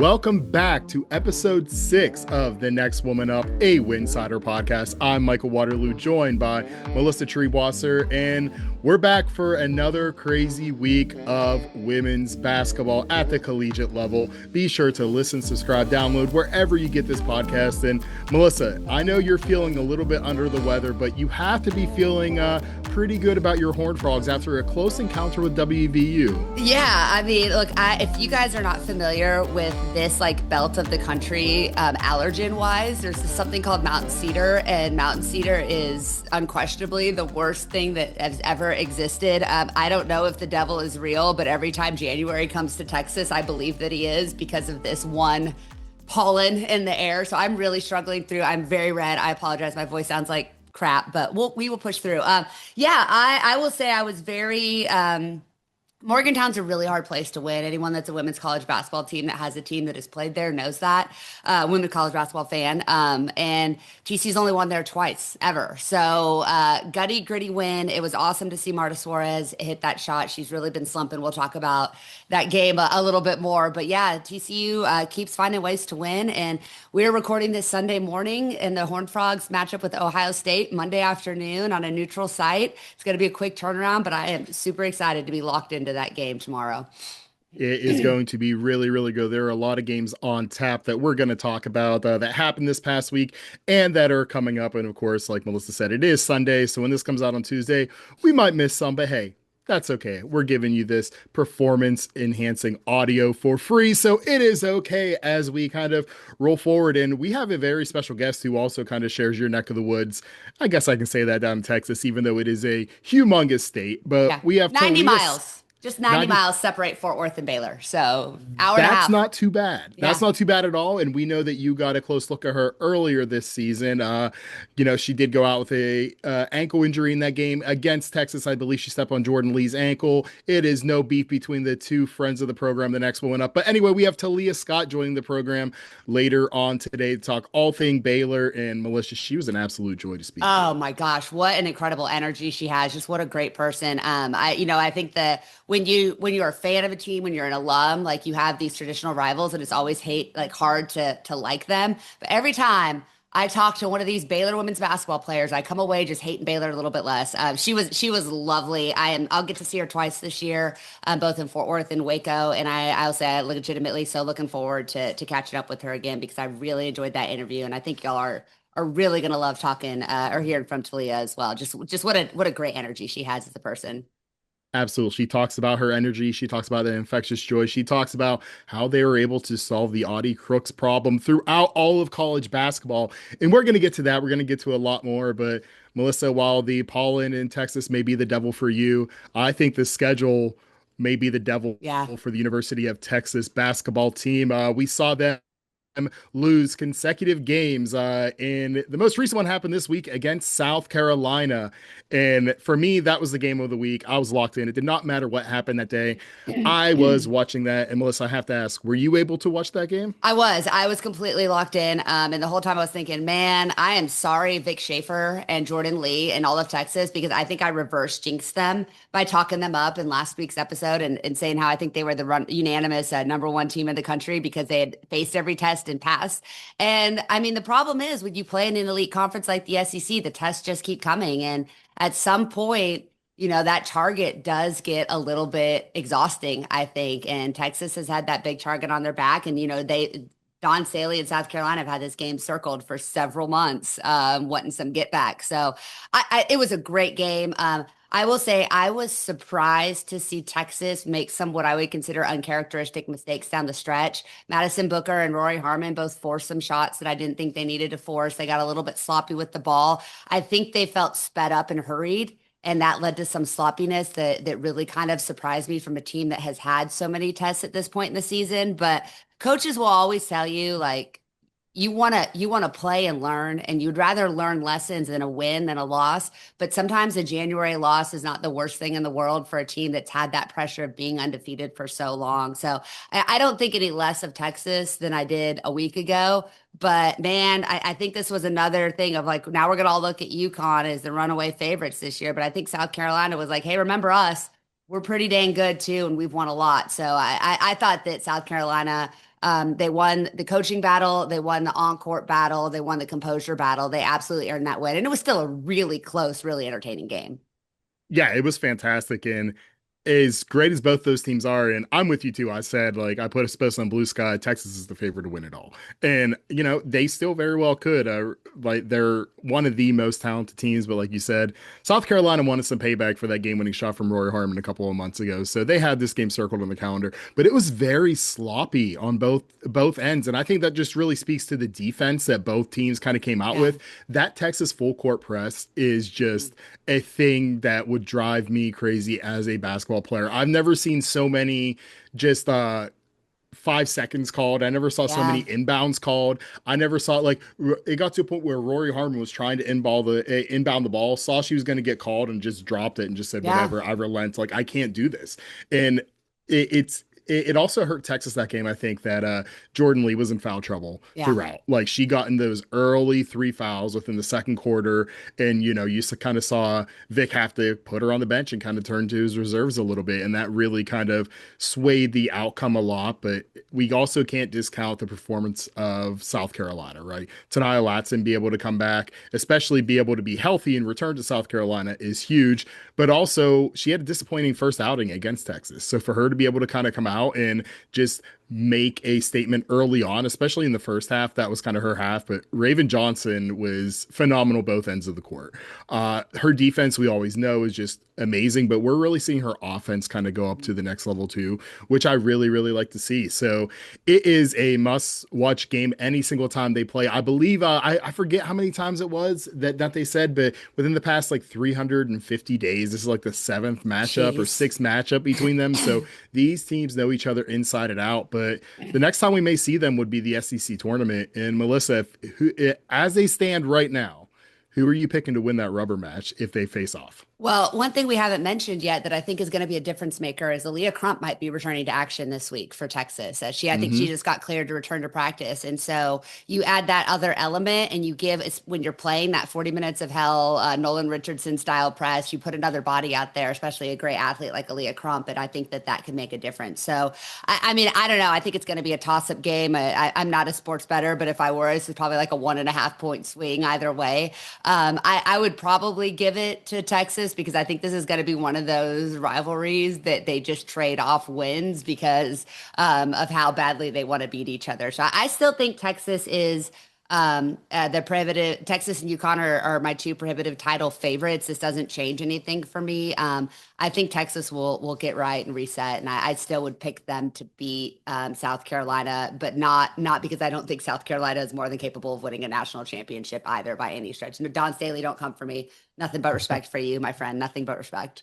Welcome back to episode 6 of The Next Woman Up, a Winsidr podcast. I'm Michael Waterloo, joined by Melissa Treebwasser, and we're back for another crazy week of women's basketball at the collegiate level. Be sure to listen, subscribe, download wherever you get this podcast. And Melissa, I know you're feeling a little bit under the weather, but you have to be feeling pretty good about your Horned Frogs after a close encounter with WVU. Yeah, I mean, look, if you guys are not familiar with this like belt of the country, allergen wise, there's something called mountain cedar, and mountain cedar is unquestionably the worst thing that has ever existed. I don't know if the devil is real, but every time January comes to Texas, I believe that he is because of this one pollen in the air. So I'm really struggling through. I'm very red. I apologize. My voice sounds like crap, but we will push through. I will say I was very Morgantown's a really hard place to win. Anyone that's a women's college basketball team that has a team that has played there knows that. Women's college basketball fan. And TC's only won there twice ever. So gutty, gritty win. It was awesome to see Marta Suarez hit that shot. She's really been slumping. We'll talk about that game a little bit more. But yeah, TCU keeps finding ways to win. And we're recording this Sunday morning, and the Horned Frogs match up with Ohio State Monday afternoon on a neutral site. It's going to be a quick turnaround, but I am super excited to be locked into that game tomorrow. It is going to be really, really good. There are a lot of games on tap that we're going to talk about that happened this past week and that are coming up. And of course, like Melissa said, it is Sunday. So when this comes out on Tuesday, we might miss some, but hey, that's okay. We're giving you this performance enhancing audio for free. So it is okay as we kind of roll forward. And we have a very special guest who also kind of shares your neck of the woods. I guess I can say that down in Texas, even though it is a humongous state. But yeah, we have 90 miles. Just 90 miles separate Fort Worth and Baylor. So hour and a half. That's not too bad. That's not too bad at all. And we know that you got a close look at her earlier this season. She did go out with a ankle injury in that game against Texas. I believe she stepped on Jordan Lee's ankle. It is no beef between the two friends of the program. The next one up. But anyway, we have Taliah Scott joining the program later on today to talk all thing Baylor. And Melissa, she was an absolute joy to speak to. Oh my gosh, what an incredible energy she has. Just what a great person. I think that when you're a fan of a team, when you're an alum, like you have these traditional rivals, and it's always hard to like them. But every time I talk to one of these Baylor women's basketball players, I come away just hating Baylor a little bit less. She was lovely. I'll get to see her twice this year, both in Fort Worth and Waco. And I'll say I legitimately so looking forward to catching up with her again, because I really enjoyed that interview, and I think y'all are really gonna love talking or hearing from Taliah as well. Just what a great energy she has as a person. Absolutely. She talks about her energy. She talks about the infectious joy. She talks about how they were able to solve the Audie Crooks problem throughout all of college basketball. And we're going to get to that. We're going to get to a lot more. But Melissa, while the pollen in Texas may be the devil for you, I think the schedule may be the devil for the University of Texas basketball team. We saw that lose consecutive games, and the most recent one happened this week against South Carolina. And for me, that was the game of the week. I was locked in. It did not matter what happened that day. I was watching that. And Melissa, I have to ask, were you able to watch that game? I was completely locked in. And the whole time I was thinking, man, I am sorry, Vic Schaefer and Jordan Lee and all of Texas, because I think I reverse jinxed them by talking them up in last week's episode and saying how I think they were the unanimous number one team in the country because they had faced every test and passed. And I mean, the problem is when you play in an elite conference like the SEC, the tests just keep coming. And at some point, that target does get a little bit exhausting, I think. And Texas has had that big target on their back. And, Don Saley and South Carolina have had this game circled for several months, wanting some get back. So it was a great game. I will say I was surprised to see Texas make some what I would consider uncharacteristic mistakes down the stretch. Madison Booker and Rory Harmon both forced some shots that I didn't think they needed to force. They got a little bit sloppy with the ball. I think they felt sped up and hurried, and that led to some sloppiness that really kind of surprised me from a team that has had so many tests at this point in the season. But coaches will always tell you, like, you want to play and learn, and you'd rather learn lessons than a win than a loss. But sometimes a January loss is not the worst thing in the world for a team that's had that pressure of being undefeated for so long. So I don't think any less of Texas than I did a week ago. But man, I think this was another thing of like, now we're going to all look at UConn as the runaway favorites this year. But I think South Carolina was like, hey, remember us? We're pretty dang good too, and we've won a lot. So I thought that South Carolina They won the coaching battle, they won the on-court battle, they won the composure battle. They absolutely earned that win. And it was still a really close, really entertaining game. Yeah, it was fantastic. And as great as both those teams are, and I'm with you too. I said, like, I put a space on Blue Sky. Texas is the favorite to win it all. And, they still very well could. Like, they're one of the most talented teams. But like you said, South Carolina wanted some payback for that game winning shot from Rory Harmon a couple of months ago. So they had this game circled on the calendar. But it was very sloppy on both ends. And I think that just really speaks to the defense that both teams kind of came out Yeah. with. That Texas full court press is Mhm. just a thing that would drive me crazy as a basketball player. I've never seen so many just 5 seconds called. I never saw so Yeah. many inbounds called. I never saw it got to a point where Rory Harmon was trying to inbound the ball, saw she was going to get called and just dropped it and just said Yeah. whatever. I relent. Like I can't do this. And it also hurt Texas that game. I think that Jordan Lee was in foul trouble Yeah. throughout. Like she got in those early three fouls within the second quarter, and you kind of saw Vic have to put her on the bench and kind of turn to his reserves a little bit, and that really kind of swayed the outcome a lot. But we also can't discount the performance of South Carolina, right? Taniya Latson be able to come back, especially be able to be healthy and return to South Carolina is huge. But also, she had a disappointing first outing against Texas. So for her to be able to kind of come out and just make a statement early on, especially in the first half, that was kind of her half. But Raven Johnson was phenomenal both ends of the court. Her defense, we always know, is just amazing, but we're really seeing her offense kind of go up to the next level too, which I really, really like to see. So it is a must watch game any single time they play. I believe, I forget how many times it was that they said, but within the past like 350 days, this is like the seventh matchup or Jeez. sixth matchup between them. So these teams know each other inside and out. But the next time we may see them would be the SEC tournament. And Melissa, as they stand right now, who are you picking to win that rubber match if they face off? Well, one thing we haven't mentioned yet that I think is going to be a difference maker is Aaliyah Crump might be returning to action this week for Texas. I think she Hmm. just got cleared to return to practice, and so you add that other element, and you give it's when you're playing that 40 minutes of hell, Nolan Richardson style press. You put another body out there, especially a great athlete like Aaliyah Crump, and I think that can make a difference. So, I mean, I don't know. I think it's going to be a toss up game. I'm not a sports bettor, but if I were, it's probably like a 1.5 point swing either way. I would probably give it to Texas because I think this is going to be one of those rivalries that they just trade off wins because of how badly they want to beat each other. So I still think Texas is the prohibitive. Texas and UConn are my two prohibitive title favorites. This doesn't change anything for me. I think Texas will get right and reset, and I still would pick them to beat South Carolina, but not because I don't think South Carolina is more than capable of winning a national championship either by any stretch. No, Don Staley, don't come for me. Nothing but respect for you, my friend. Nothing but respect.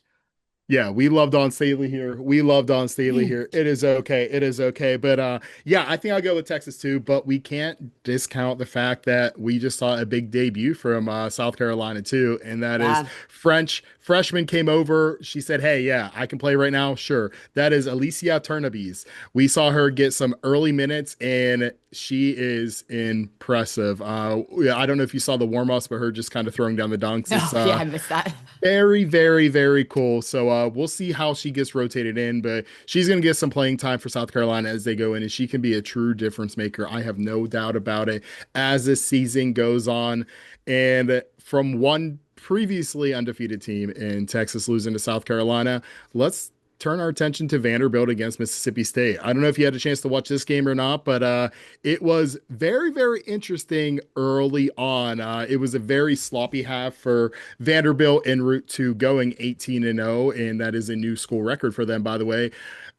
Yeah, we love Don Staley here. We love Don Staley here. It is okay. It is okay. But yeah, I think I'll go with Texas too. But we can't discount the fact that we just saw a big debut from South Carolina too, and that is Yeah. French freshman came over. She said, "Hey, yeah, I can play right now." Sure. That is Alicia Turnabes. We saw her get some early minutes, and she is impressive. Yeah, I don't know if you saw the warm ups, but her just kind of throwing down the dunks. No, It's yeah, I missed that. very, very, very cool. So we'll see how she gets rotated in, but she's going to get some playing time for South Carolina as they go in, and she can be a true difference maker. I have no doubt about it as this season goes on. And from one previously undefeated team in Texas losing to South Carolina, let's turn our attention to Vanderbilt against Mississippi State. I don't know if you had a chance to watch this game or not, but it was very, very interesting early on. It was a very sloppy half for Vanderbilt en route to going 18-0, and that is a new school record for them, by the way.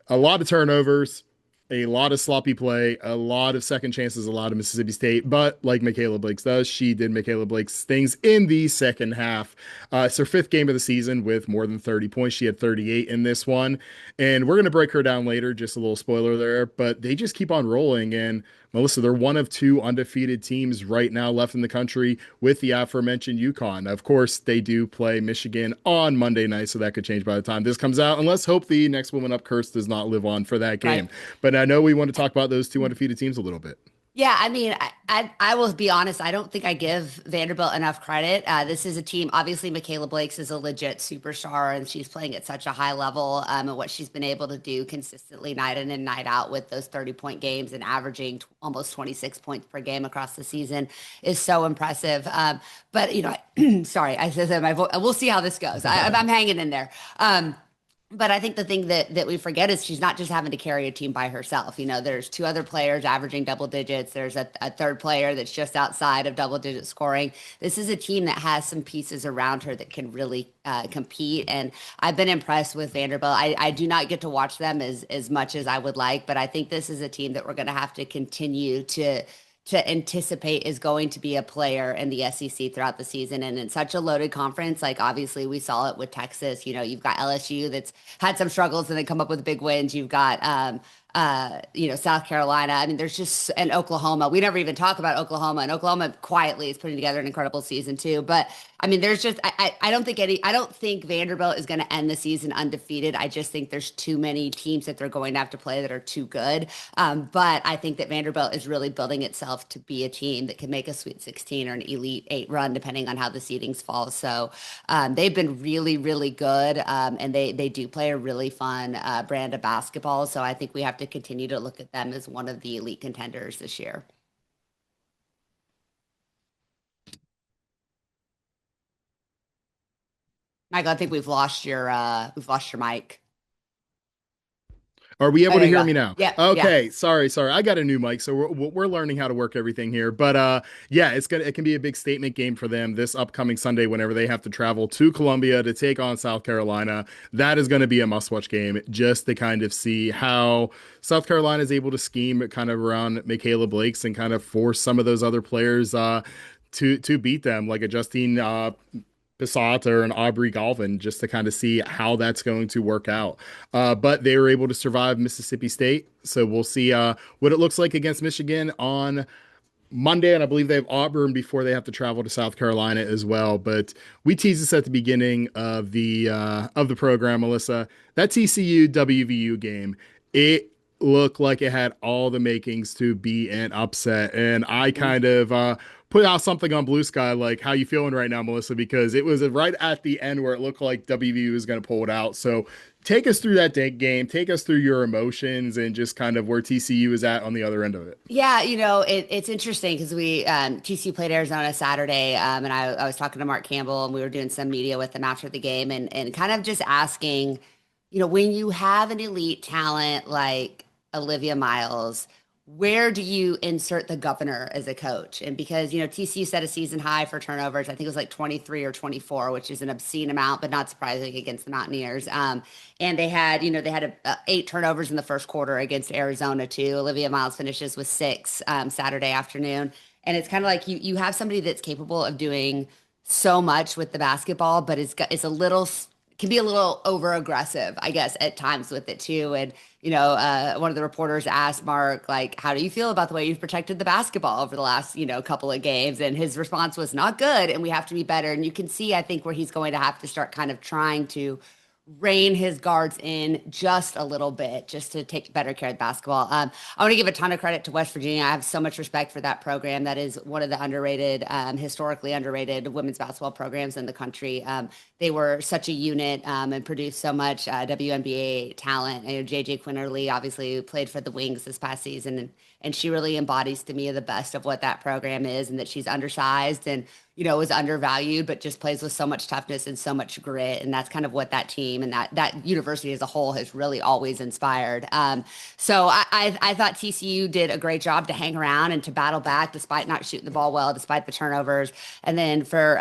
A lot of turnovers, a lot of sloppy play, a lot of second chances, a lot of Mississippi State. But like Michaela Blake's does, she did Michaela Blake's things in the second half. It's her fifth game of the season with more than 30 points. She had 38 in this one. And we're going to break her down later. Just a little spoiler there. But they just keep on rolling. And Melissa, they're one of two undefeated teams right now left in the country with the aforementioned UConn. Of course, they do play Michigan on Monday night, so that could change by the time this comes out. And let's hope the next woman up curse does not live on for that Right. game. But I know we want to talk about those two undefeated teams a little bit. Yeah, I mean, I will be honest. I don't think I give Vanderbilt enough credit. This is a team. Obviously, Michaela Blakes is a legit superstar, and she's playing at such a high level. And what she's been able to do consistently, night in and night out, with those 30-point games and averaging almost 26 points per game across the season, is so impressive. But sorry, I said that my voice. We'll see how this goes. I'm hanging in there. But I think the thing that we forget is she's not just having to carry a team by herself. There's two other players averaging double digits. There's a third player that's just outside of double digit scoring. This is a team that has some pieces around her that can really compete. And I've been impressed with Vanderbilt. I do not get to watch them as much as I would like, but I think this is a team that we're going to have to continue to anticipate is going to be a player in the SEC throughout the season. And in such a loaded conference, like obviously we saw it with Texas. You've got LSU that's had some struggles and then come up with big wins. You've got South Carolina. I mean, there's just and Oklahoma. We never even talk about Oklahoma, and Oklahoma quietly is putting together an incredible season too. But I mean, there's just I don't think Vanderbilt is going to end the season undefeated. I just think there's too many teams that they're going to have to play that are too good. But I think that Vanderbilt is really building itself to be a team that can make a Sweet 16 or an Elite Eight run, depending on how the seedings fall. So they've been really, really good, and they do play a really fun brand of basketball. So I think we have to continue to look at them as one of the elite contenders this year. Michael, I think we've lost your mic. Are we Oh, able there to you hear go. me now? Yeah, yeah. Okay, sorry. I got a new mic, so we're learning how to work everything here. But yeah, it can be a big statement game for them this upcoming Sunday whenever they have to travel to Columbia to take on South Carolina. That is going to be a must-watch game just to kind of see how South Carolina is able to scheme kind of around Michaela Blake's and kind of force some of those other players to beat them, like a Justine Bissett or an Aubrey Galvin, just to kind of see how that's going to work out. But they were able to survive Mississippi State. So we'll see what it looks like against Michigan on Monday, and I believe they have Auburn before they have to travel to South Carolina as well. But we teased this at the beginning of the program, Melissa. That TCU WVU game, it looked like it had all the makings to be an upset, and I kind of put out something on Blue Sky like, "How you feeling right now, Melissa?" Because it was right at the end where it looked like WVU was going to pull it out. So take us through that day game, take us through your emotions, and just kind of where TCU is at on the other end of it. Yeah, it's interesting because we TCU played Arizona Saturday, and I was talking to Mark Campbell, and we were doing some media with him after the game, and kind of just asking, when you have an elite talent like Olivia Miles, where do you insert the governor as a coach? And because TCU set a season high for turnovers, I think it was like 23 or 24, which is an obscene amount, but not surprising against the Mountaineers. And they had 8 turnovers in the first quarter against Arizona too. Olivia Miles finishes with 6 Saturday afternoon, and it's kind of like you have somebody that's capable of doing so much with the basketball, but it's a little can be a little over aggressive, I guess, at times with it too. And one of the reporters asked Mark, like, how do you feel about the way you've protected the basketball over the last, couple of games? And his response was not good, and we have to be better. And you can see, I think, where he's going to have to start kind of trying to rein his guards in just a little bit, just to take better care of basketball. I want to give a ton of credit to West Virginia. I have so much respect for that program. That is one of the underrated, historically underrated women's basketball programs in the country. They were such a unit and produced so much WNBA talent. JJ Quinterly obviously played for the Wings this past season, and she really embodies to me the best of what that program is, and that she's undersized and was undervalued, but just plays with so much toughness and so much grit. And that's kind of what that team and that university as a whole has really always inspired. So I thought TCU did a great job to hang around and to battle back despite not shooting the ball well, despite the turnovers. And then for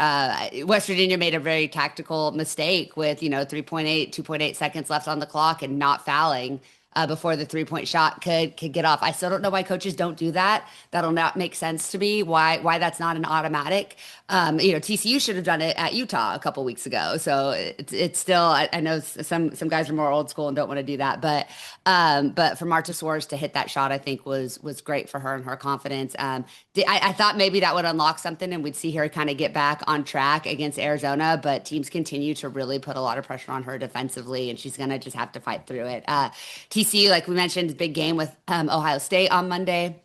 West Virginia made a very tactical mistake with 2.8 seconds left on the clock and not fouling before the 3-point shot could get off. I still don't know why coaches don't do that. That'll not make sense to me. Why that's not an automatic. TCU should have done it at Utah a couple weeks ago. So it's still. I know some guys are more old school and don't want to do that, but for Marta Suarez to hit that shot, I think was great for her and her confidence. I thought maybe that would unlock something and we'd see her kind of get back on track against Arizona, but teams continue to really put a lot of pressure on her defensively, and she's gonna just have to fight through it. TCU, like we mentioned, big game with Ohio State on Monday.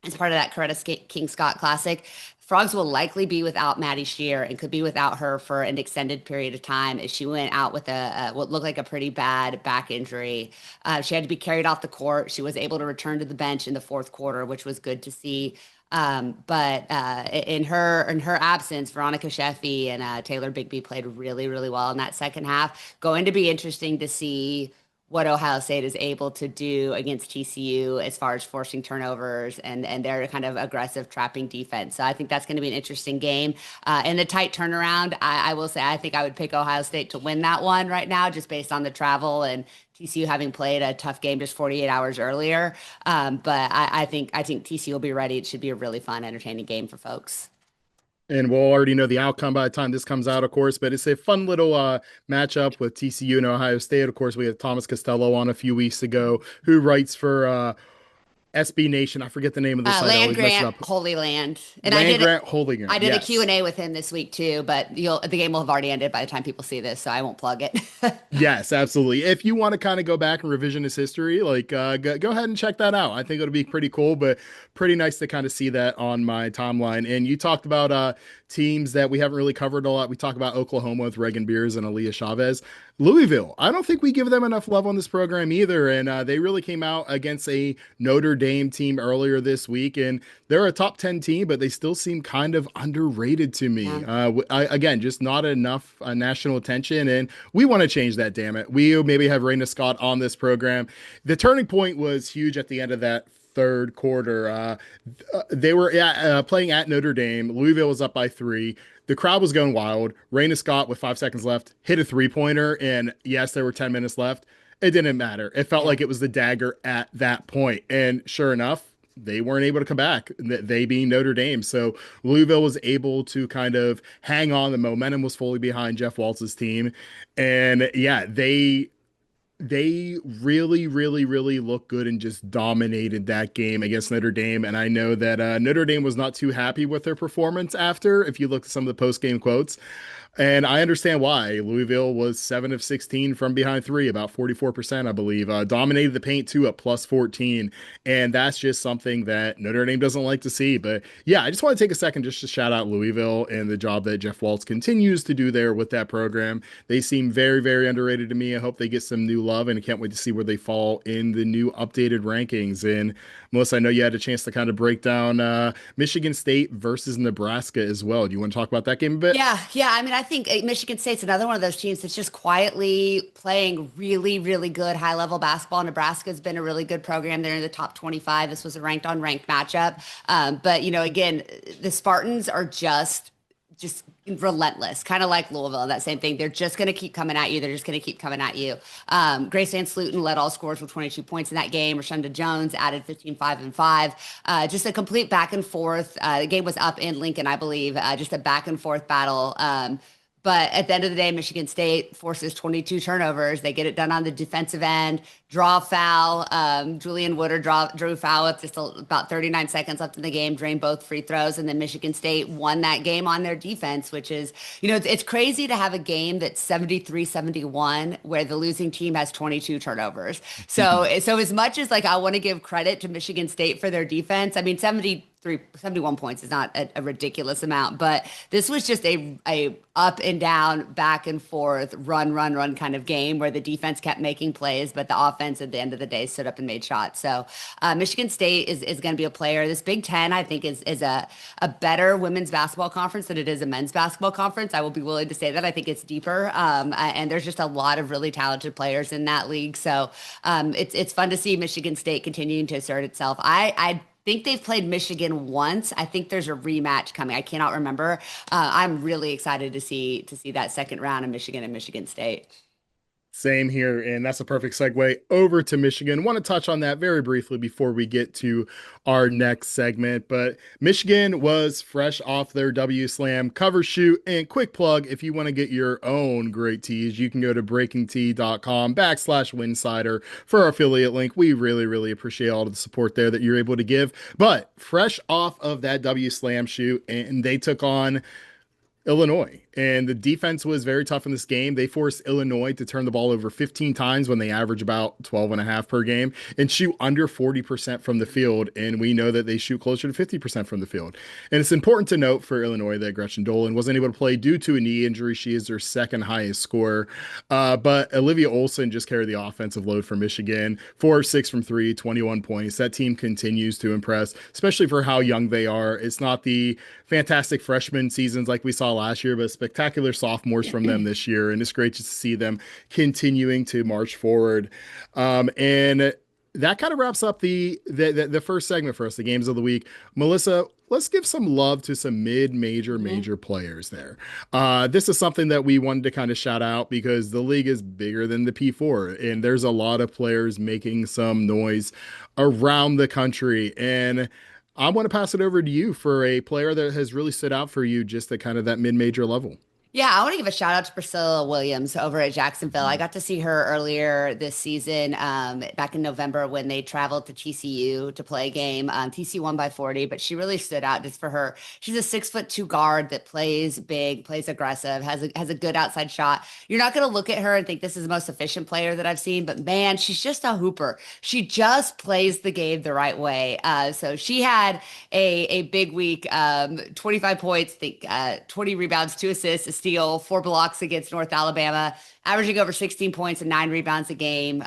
as part of that King Scott Classic. Frogs will likely be without Maddie Shear and could be without her for an extended period of time as she went out with what looked like a pretty bad back injury. She had to be carried off the court. She was able to return to the bench in the fourth quarter, which was good to see. But in her absence, Veronica Sheffy and Taylor Bigby played really, really well in that second half. Going to be interesting to see what Ohio State is able to do against TCU as far as forcing turnovers and their kind of aggressive trapping defense. So I think that's going to be an interesting game. In the tight turnaround, I will say I think I would pick Ohio State to win that one right now, just based on the travel and TCU having played a tough game just 48 hours earlier. But I think TCU will be ready. It should be a really fun, entertaining game for folks. And we'll already know the outcome by the time this comes out, of course. But it's a fun little matchup with TCU and Ohio State. Of course, we had Thomas Costello on a few weeks ago, who writes for SB Nation. I forget the name of the site. I Land always mess it Grant, up. Holy Land, and Land Grant Holding I Grant. did a Yes. Q&A with him this week too, but the game will have already ended by the time people see this, so I won't plug it. Yes, absolutely. If you want to kind of go back and revision his history, like go ahead and check that out. I think it'll be pretty cool, but pretty nice to kind of see that on my timeline. And you talked about teams that we haven't really covered a lot. We talked about Oklahoma with Reagan Beers and Aaliyah Chavez. Louisville, I don't think we give them enough love on this program either. And they really came out against a Notre Dame team earlier this week. And they're a top 10 team, but they still seem kind of underrated to me. Yeah. Again, just not enough national attention. And we want to change that, damn it. We maybe have Raina Scott on this program. The turning point was huge at the end of that third quarter. They were playing at Notre Dame. Louisville was up by 3. The crowd was going wild. Raina Scott, with 5 seconds left, hit a 3-pointer. And yes, there were 10 minutes left. It didn't matter. It felt Yeah. like it was the dagger at that point. And sure enough, they weren't able to come back, they being Notre Dame. So Louisville was able to kind of hang on. The momentum was fully behind Jeff Waltz's team. And yeah, they really, really, really looked good and just dominated that game against Notre Dame. And I know that Notre Dame was not too happy with their performance after, if you look at some of the post-game quotes. And I understand why. Louisville was 7 of 16 from behind 3, about 44%, I believe. Dominated the paint too at plus 14. And that's just something that Notre Dame doesn't like to see. But yeah, I just want to take a second just to shout out Louisville and the job that Jeff Waltz continues to do there with that program. They seem very, very underrated to me. I hope they get some new love, and I can't wait to see where they fall in the new updated rankings. And Melissa, I know you had a chance to kind of break down Michigan State versus Nebraska as well. Do you want to talk about that game a bit? Yeah, yeah. I mean, I think Michigan State's another one of those teams that's just quietly playing really, really good high level basketball. Nebraska's been a really good program. They're in the top 25. This was a ranked on ranked matchup. But again, the Spartans are just relentless, kind of like Louisville, that same thing. They're just going to keep coming at you. They're just going to keep coming at you. Grace Van Sluten led all scorers with 22 points in that game. Rashonda Jones added 15, 5, and 5. Just a complete back and forth. The game was up in Lincoln, I believe. Just a back and forth battle. But at the end of the day, Michigan State forces 22 turnovers. They get it done on the defensive end, draw a foul. Julian Woodard drew a foul with just about 39 seconds left in the game, drained both free throws. And then Michigan State won that game on their defense, which is, it's crazy to have a game that's 73-71 where the losing team has 22 turnovers. So as much as like I want to give credit to Michigan State for their defense, I mean, 71 points is not a ridiculous amount, but this was just a up and down, back and forth, run kind of game where the defense kept making plays, but the offense at the end of the day stood up and made shots. So Michigan State is going to be a player. This Big Ten, I think, is a better women's basketball conference than it is a men's basketball conference. I will be willing to say that. I think it's deeper, and there's just a lot of really talented players in that league. So it's fun to see Michigan State continuing to assert itself. I think they've played Michigan once. I think there's a rematch coming. I cannot remember. I'm really excited to see that second round of Michigan and Michigan State. Same here, and that's a perfect segue over to Michigan. Want to touch on that very briefly before we get to our next segment. But Michigan was fresh off their W Slam cover shoot. And quick plug, if you want to get your own great tees, you can go to breakingtea.com/Winsidr for our affiliate link. We really, really appreciate all of the support there that you're able to give. But fresh off of that W Slam shoot, and they took on Illinois. And the defense was very tough in this game. They forced Illinois to turn the ball over 15 times when they average about 12 and a half per game and shoot under 40% from the field. And we know that they shoot closer to 50% from the field. And it's important to note for Illinois that Gretchen Dolan wasn't able to play due to a knee injury. She is their second highest scorer. But Olivia Olson just carried the offensive load for Michigan. 4 of 6 from three, 21 points. That team continues to impress, especially for how young they are. It's not the fantastic freshman seasons like we saw last year, but spectacular sophomores from them this year. And it's great to see them continuing to march forward. And that kind of wraps up the first segment for us, the games of the week. Melissa, let's give some love to some major players there. This is something that we wanted to kind of shout out because the league is bigger than the P4, and there's a lot of players making some noise around the country. And I want to pass it over to you for a player that has really stood out for you just at kind of that mid-major level. Yeah, I want to give a shout out to Priscilla Williams over at Jacksonville. I got to see her earlier this season, back in November when they traveled to TCU to play a game. TCU won by 40, but she really stood out just for her. She's a 6'2" guard that plays big, plays aggressive, has a good outside shot. You're not going to look at her and think this is the most efficient player that I've seen, but man, she's just a hooper. She just plays the game the right way. So she had a big week, 25 points, think 20 rebounds, 2 assists, steal, 4 blocks against North Alabama, averaging over 16 points and 9 rebounds a game.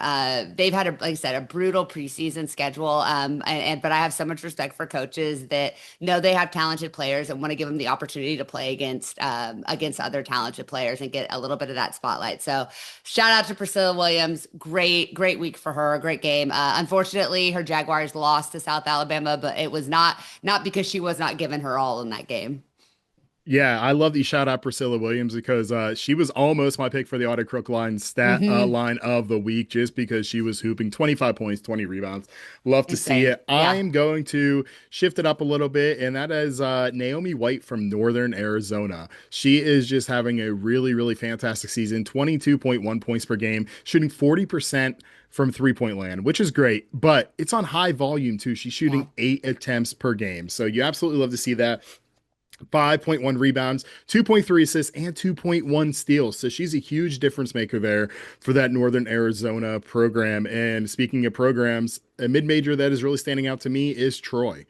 They've had, like I said, a brutal preseason schedule. But I have so much respect for coaches that know they have talented players and want to give them the opportunity to play against other talented players and get a little bit of that spotlight. So shout out to Priscilla Williams. Great week for her. Great game. Unfortunately, her Jaguars lost to South Alabama, but it was not because she was not giving her all in that game. Yeah, I love that you shout out Priscilla Williams because she was almost my pick for the Auto Crook line stat Hmm. line of the week just because she was hooping 25 points, 20 rebounds. Love to see Insane. it. Yeah. I'm going to shift it up a little bit, and that is Naomi White from Northern Arizona. She is just having a really fantastic season, 22.1 points per game, shooting 40% from 3-point land, which is great, but it's on high volume too. She's Yeah. shooting 8 attempts per game. So you absolutely love to see that. 5.1 rebounds, 2.3 assists, and 2.1 steals. So she's a huge difference maker there for that Northern Arizona program. And speaking of programs, a mid-major that is really standing out to me is Troy.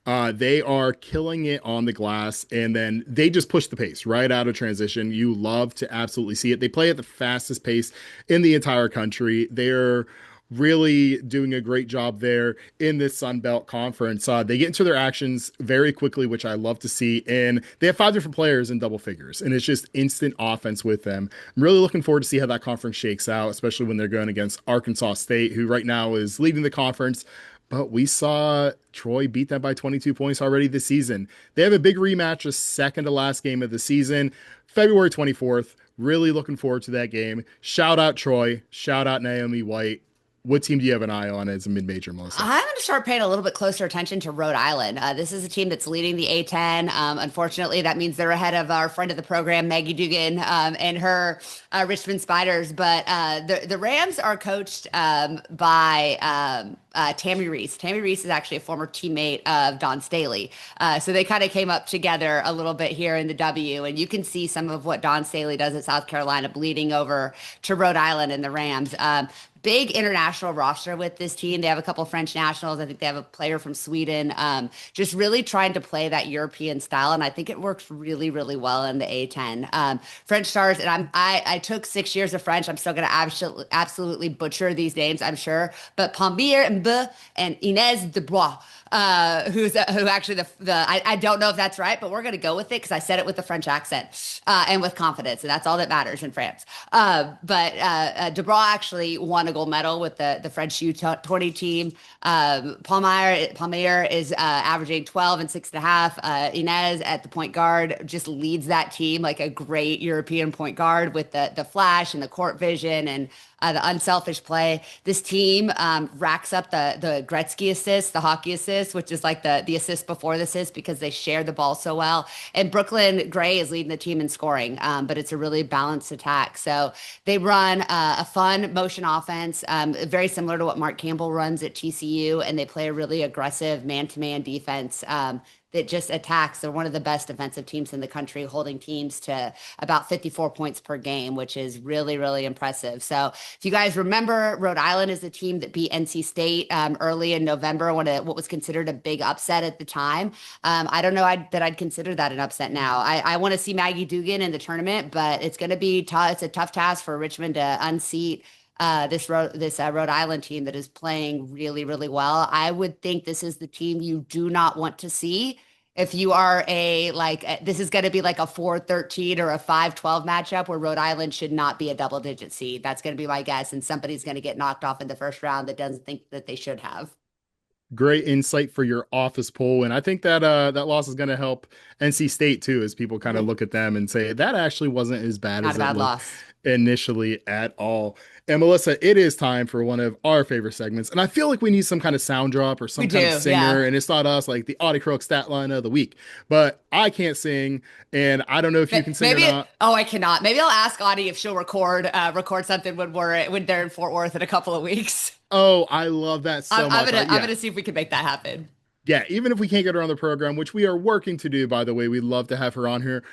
They are killing it on the glass, and then they just push the pace right out of transition. You love to absolutely see it. They play at the fastest pace in the entire country. They're really doing a great job there in this Sun Belt Conference. They get into their actions very quickly, which I love to see. And they have 5 different players in double figures, and it's just instant offense with them. I'm really looking forward to see how that conference shakes out, especially when they're going against Arkansas State, who right now is leading the conference. But we saw Troy beat them by 22 points already this season. They have a big rematch, the second to last game of the season, February 24th. Really looking forward to that game. Shout out Troy. Shout out Naomi White. What team do you have an eye on as a mid-major, Melissa? I'm going to start paying a little bit closer attention to Rhode Island. This is a team that's leading the A10. Unfortunately, that means they're ahead of our friend of the program, Maggie Dugan, and her Richmond Spiders. But the Rams are coached by Tammy Reese. Tammy Reese is actually a former teammate of Don Staley. So they kind of came up together a little bit here in the W. And you can see some of what Don Staley does at South Carolina bleeding over to Rhode Island and the Rams. Big international roster with this team. They have a couple of French nationals. I think they have a player from Sweden. Just really trying to play that European style, and I think it works really well in the A10. French stars, and I took 6 years of French. I'm still going to absolutely butcher these names, I'm sure. But Pombier and Inez Dubois. Who actually I don't know if that's right, but we're gonna go with it because I said it with a French accent and with confidence, and that's all that matters in France. But Dubois actually won a gold medal with the French U20 team. Palmier is averaging 12 and 6.5. Inez at the point guard just leads that team like a great European point guard with the flash and the court vision and the unselfish play. This team racks up the Gretzky assists, the hockey assists, which is like the assist before the assist because they share the ball so well. And Brooklyn Gray is leading the team in scoring, but it's a really balanced attack. So they run a fun motion offense, very similar to what Mark Campbell runs at TCU, and they play a really aggressive man-to-man defense. that just attacks. They're one of the best defensive teams in the country, holding teams to about 54 points per game, which is really, really impressive. So if you guys remember, Rhode Island is the team that beat NC State early in November, what was considered a big upset at the time. I don't know that I'd consider that an upset now. I want to see Maggie Dugan in the tournament, but it's going to be tough. It's a tough task for Richmond to unseat this Rhode Island team that is playing really, really well. I would think this is the team you do not want to see. If you are this is going to be like a 4-13 or a 5-12 matchup where Rhode Island should not be a double digit seed. That's going to be my guess. And somebody's going to get knocked off in the first round that doesn't think that they should have. Great insight for your office poll. And I think that that loss is going to help NC State too, as people kind of Mhm. look at them and say that actually wasn't as bad Not as a it bad looked loss. initially at all. And Melissa, it is time for one of our favorite segments. And I feel like we need some kind of sound drop or We some kind of do, yeah. singer. And it's not us, like the Audie Crook stat line of the week. But I can't sing, and I don't know if you can sing or Maybe not. oh, I cannot. Maybe I'll ask Audie if she'll record something when they're in Fort Worth in a couple of weeks. Oh, I love that I'm, so I'm much. gonna I'm Yeah. gonna see if we can make that happen. Yeah, even if we can't get her on the program, which we are working to do, by the way, we'd love to have her on here.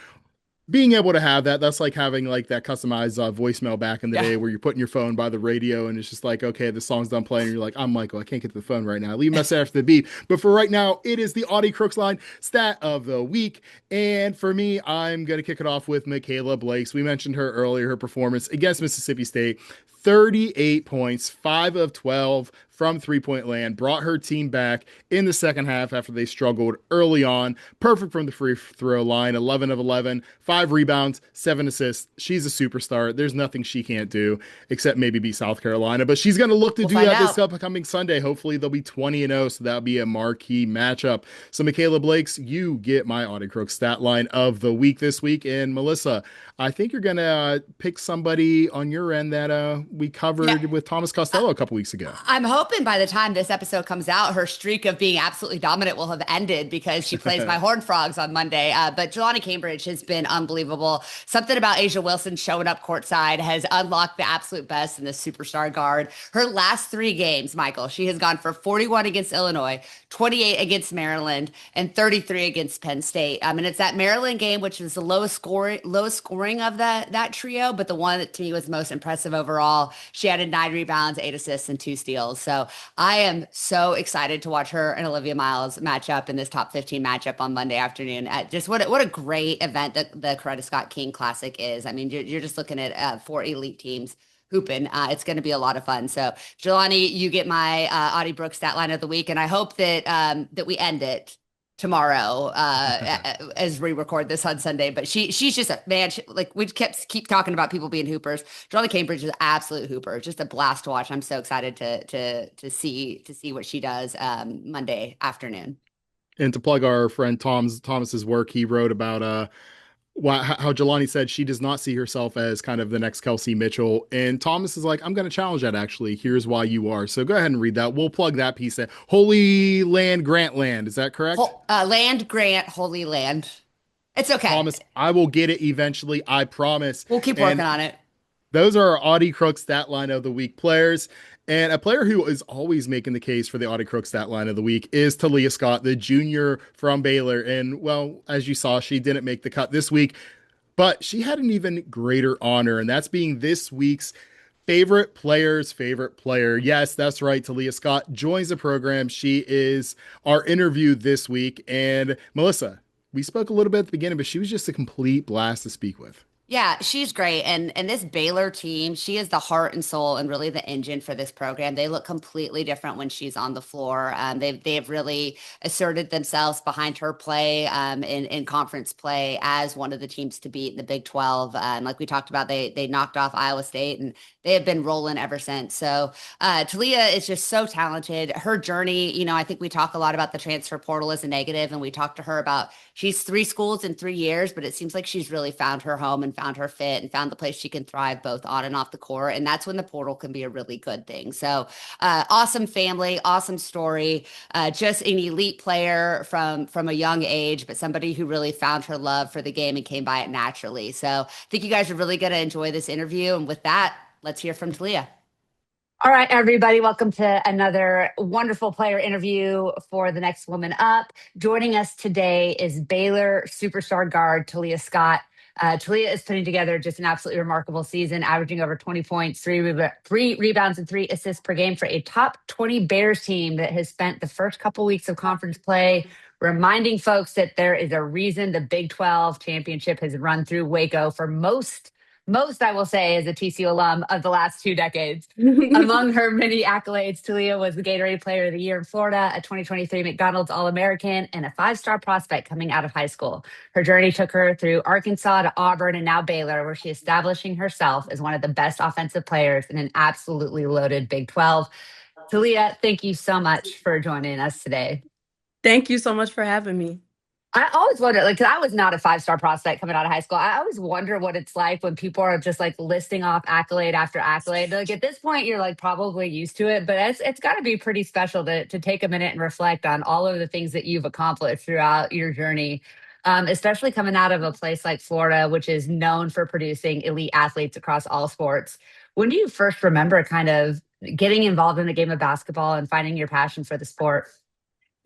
Being able to have that, that's like having like that customized voicemail back in the Yeah. day where you're putting your phone by the radio and it's just like, okay, the song's done playing. And you're like, I'm Michael. I can't get to the phone right now. Leave a message after the beep. But for right now, it is the Audie Crooks line stat of the week. And for me, I'm going to kick it off with Michaela Blakes. We mentioned her earlier, her performance against Mississippi State. 38 points, 5 of 12 from 3-point land, brought her team back in the second half after they struggled early on. Perfect from the free throw line, 11 of 11, 5 rebounds, 7 assists. She's a superstar. There's nothing she can't do except maybe beat South Carolina, but she's going to look to We'll do find that this out. upcoming Sunday. Hopefully they'll be 20-0, so that'll be a marquee matchup. So Michaela Blakes, you get my Audie Crook stat line of the week this week. And Melissa, I think you're going to pick somebody on your end that we Yeah. covered with Thomas Uh, Costello a couple weeks ago. I'm hoping by the time this episode comes out, her streak of being absolutely dominant will have ended because she plays my Horned Frogs on Monday. But Jelani Cambridge has been unbelievable. Something about Asia Wilson showing up courtside has unlocked the absolute best in the superstar guard. Her last 3 games, Michael, she has gone for 41 against Illinois, 28 against Maryland, and 33 against Penn State. And it's that Maryland game, which is the lowest scoring of that trio, but the one that to me was most impressive overall. She had 9 rebounds, 8 assists, and 2 steals. So I am so excited to watch her and Olivia Miles match up in this top 15 matchup on Monday afternoon. Just what a great event that the Taliah Scott King Classic is. I mean, you're just looking at 4 elite teams hooping. It's going to be a lot of fun. So, Jelani, you get my Audie Brooks stat line of the week, and I hope that we end it tomorrow as we record this on Sunday. But she's just a man. Like we keep talking about people being hoopers. Jelani Cambridge is an absolute hooper. Just a blast to watch. I'm so excited to see what she does Monday afternoon. And to plug our friend Thomas's work, he wrote about how Jelani said she does not see herself as kind of the next Kelsey Mitchell. And Thomas is like, I'm going to challenge that actually. Here's why you are. So go ahead and read that. We'll plug that piece in. Holy Land Grant Land. Is that correct? Land grant, Holy Land. It's okay. Thomas, I will get it eventually. I promise. We'll keep And working on it. those are our Audie Crook stat line of the week players. And a player who is always making the case for the Audie Crook stat line of the week is Taliah Scott, the junior from Baylor. And well, as you saw, she didn't make the cut this week, but she had an even greater honor, and that's being this week's favorite player's favorite player. Yes, that's right. Taliah Scott joins the program. She is our interview this week. And Melissa, we spoke a little bit at the beginning, but she was just a complete blast to speak with. Yeah, she's great. And this Baylor team, she is the heart and soul and really the engine for this program. They look completely different when she's on the floor. They have really asserted themselves behind her play in conference play as one of the teams to beat in the Big 12. Like we talked about, they knocked off Iowa State and they have been rolling ever since. So Taliah is just so talented. Her journey, I think we talk a lot about the transfer portal as a negative, and we talked to her about she's 3 schools in 3 years, but it seems like she's really found her home and found her fit and found the place she can thrive both on and off the court. And that's when the portal can be a really good thing. So awesome family, awesome story, just an elite player from a young age, but somebody who really found her love for the game and came by it naturally. So I think you guys are really going to enjoy this interview. And with that, let's hear from Taliah. All right, everybody, welcome to another wonderful player interview for the next woman up. Joining us today is Baylor superstar guard Taliah Scott. Taliah is putting together just an absolutely remarkable season, averaging over 20 points, three rebounds, and 3 assists per game for a top 20 Bears team that has spent the first couple weeks of conference play reminding folks that there is a reason the Big 12 championship has run through Waco for most I will say as a TCU alum of the last 2 decades. Among her many accolades, Taliah was the Gatorade Player of the Year in Florida, a 2023 McDonald's All-American, and a five-star prospect coming out of high school. Her journey took her through Arkansas to Auburn and now Baylor, where she's establishing herself as one of the best offensive players in an absolutely loaded Big 12. Taliah, thank you so much for joining us today. Thank you so much for having me. I always wonder, like, 'cause I was not a five-star prospect coming out of high school. I always wonder what it's like when people are just like listing off accolade after accolade. Like at this point, you're like probably used to it, but it's got to be pretty special to take a minute and reflect on all of the things that you've accomplished throughout your journey, especially coming out of a place like Florida, which is known for producing elite athletes across all sports. When do you first remember kind of getting involved in the game of basketball and finding your passion for the sport?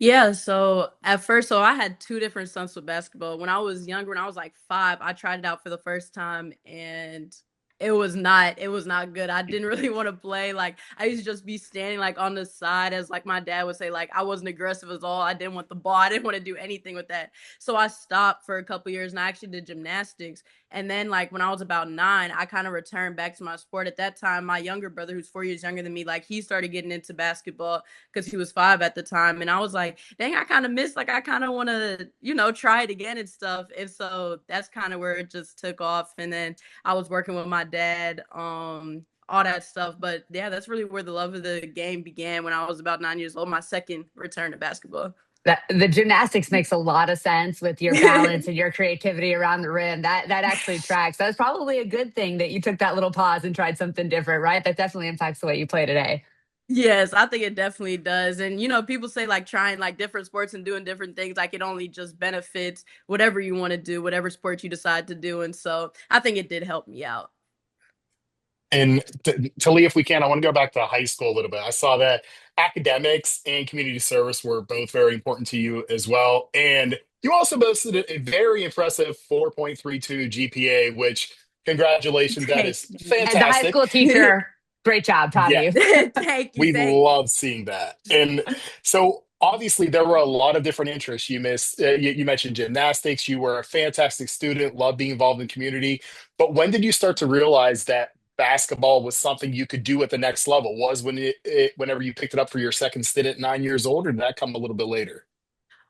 Yeah, so at first, so I had two different stunts with basketball. When I was younger, when I was like 5, I tried it out for the first time and it was not good. I didn't really want to play. Like I used to just be standing like on the side as like my dad would say, like I wasn't aggressive at all. I didn't want the ball. I didn't want to do anything with that. So I stopped for a couple years and I actually did gymnastics. And then like when I was about 9, I kind of returned back to my sport. At that time, my younger brother, who's 4 years younger than me, like he started getting into basketball because he was 5 at the time. And I was like, dang, I kind of miss, like, I kind of want to, try it again and stuff. And so that's kind of where it just took off. And then I was working with my dad, all that stuff. But yeah, that's really where the love of the game began when I was about 9 years old, my second return to basketball. That the gymnastics makes a lot of sense with your balance and your creativity around the rim. That actually tracks. That's probably a good thing that you took that little pause and tried something different, right? That definitely impacts the way you play today. Yes, I think it definitely does. And people say like trying like different sports and doing different things, like it only just benefits whatever you want to do, whatever sport you decide to do. And so I think it did help me out. And Talia, if we can, I want to go back to high school a little bit. I saw that academics and community service were both very important to you as well. And you also boasted a very impressive 4.32 GPA, which congratulations, that Thank is you. As a high fantastic. school teacher, great job, proud of Yeah, you. Thank you. we Thank love seeing that. And so obviously there were a lot of different interests. You mentioned gymnastics. You were a fantastic student, loved being involved in community. But when did you start to realize that basketball was something you could do at the next level? Was whenever you picked it up for your second stint at 9 years old, or did that come a little bit later?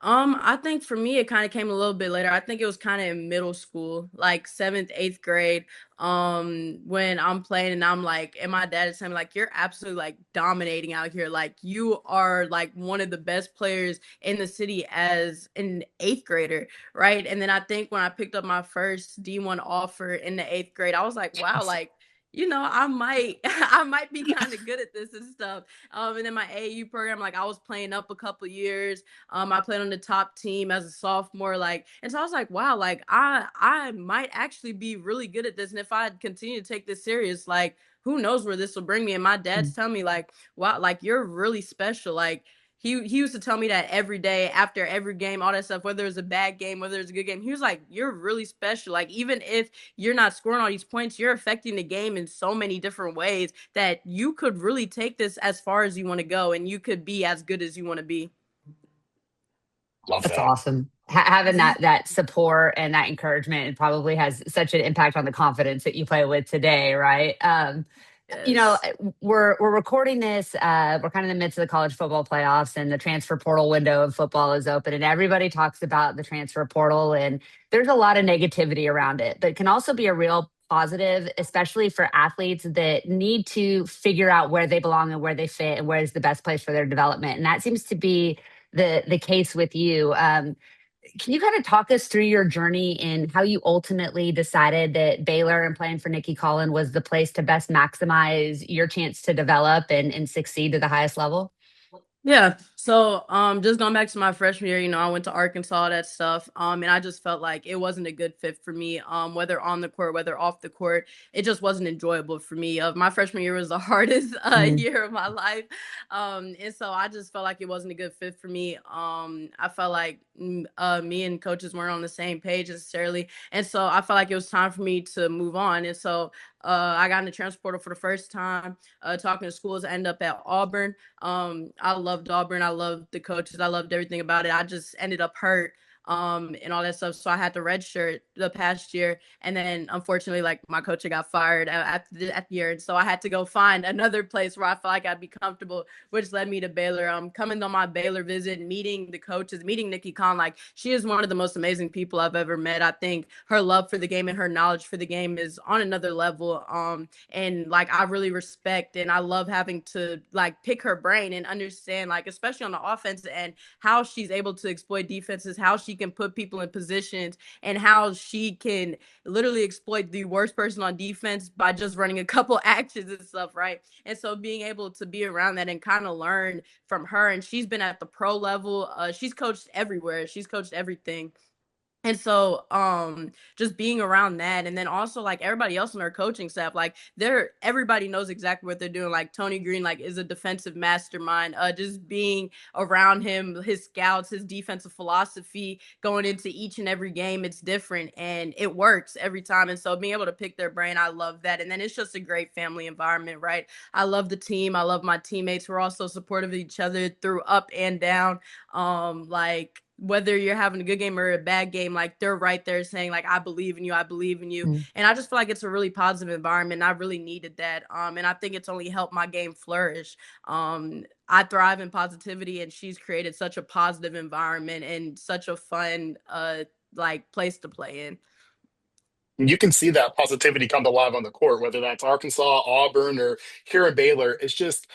I think for me it kind of came a little bit later. I think it was kind of in middle school, like 7th, 8th grade. When I'm playing and I'm like, and my dad is telling me like, you're absolutely like dominating out here. Like you are like one of the best players in the city as an 8th grader, right? And then I think when I picked up my first D1 offer in the 8th grade, I was like, wow, like I might I might be kind of good at this and stuff. And then my AAU program, like I was playing up a couple years. I played on the top team as a sophomore, like, and so I was like, wow, like I might actually be really good at this. And if I continue to take this serious, like, who knows where this will bring me? And my dad's telling me, like, wow, like you're really special. Like he used to tell me that every day after every game, all that stuff, whether it's a bad game, whether it's a good game. He was like, you're really special. Like, even if you're not scoring all these points, you're affecting the game in so many different ways that you could really take this as far as you want to go and you could be as good as you want to be. Love That's that. awesome. Having that support and that encouragement, it probably has such an impact on the confidence that you play with today, right? You know, Yes. we're recording this. We're kind of in the midst of the college football playoffs, and the transfer portal window of football is open, and everybody talks about the transfer portal, and there's a lot of negativity around it, but it can also be a real positive, especially for athletes that need to figure out where they belong and where they fit and where is the best place for their development. And that seems to be the case with you. Can you kind of talk us through your journey and how you ultimately decided that Baylor and playing for Nikki Collin was the place to best maximize your chance to develop and succeed to the highest level? Yeah. So, just going back to my freshman year, I went to Arkansas, all that stuff. And I just felt like it wasn't a good fit for me. Whether on the court, whether off the court, it just wasn't enjoyable for me. My freshman year was the hardest Mm. year of my life. And so I just felt like it wasn't a good fit for me. I felt like me and coaches weren't on the same page necessarily. And so I felt like it was time for me to move on. And so I got in the transfer portal for the first time, talking to schools. I ended up at Auburn. I loved Auburn. I loved the coaches. I loved everything about it. I just ended up hurt and all that stuff. So I had to redshirt the past year. And then unfortunately, like my coach got fired at the year. And so I had to go find another place where I felt like I'd be comfortable, which led me to Baylor. Coming on my Baylor visit, meeting the coaches, meeting Nikki Khan, like she is one of the most amazing people I've ever met. I think her love for the game and her knowledge for the game is on another level. And like I really respect and I love having to like pick her brain and understand, like especially on the offense end, how she's able to exploit defenses, how she can put people in positions, and how she can literally exploit the worst person on defense by just running a couple actions and stuff, right? And so being able to be around that and kind of learn from her, and she's been at the pro level, she's coached everywhere, she's coached everything. And so, just being around that, and then also like everybody else on our coaching staff, like everybody knows exactly what they're doing. Like Tony Green, like is a defensive mastermind. Just being around him, his scouts, his defensive philosophy going into each and every game, it's different and it works every time. And so being able to pick their brain, I love that. And then it's just a great family environment, right? I love the team. I love my teammates. We're also supportive of each other through up and down. Like whether you're having a good game or a bad game, like they're right there saying like, I believe in you, I believe in you. Mm. And I just feel like it's a really positive environment. I really needed that. And I think it's only helped my game flourish. I thrive in positivity, and she's created such a positive environment and such a fun like place to play in. You can see that positivity come to life on the court, whether that's Arkansas, Auburn, or here in Baylor. It's just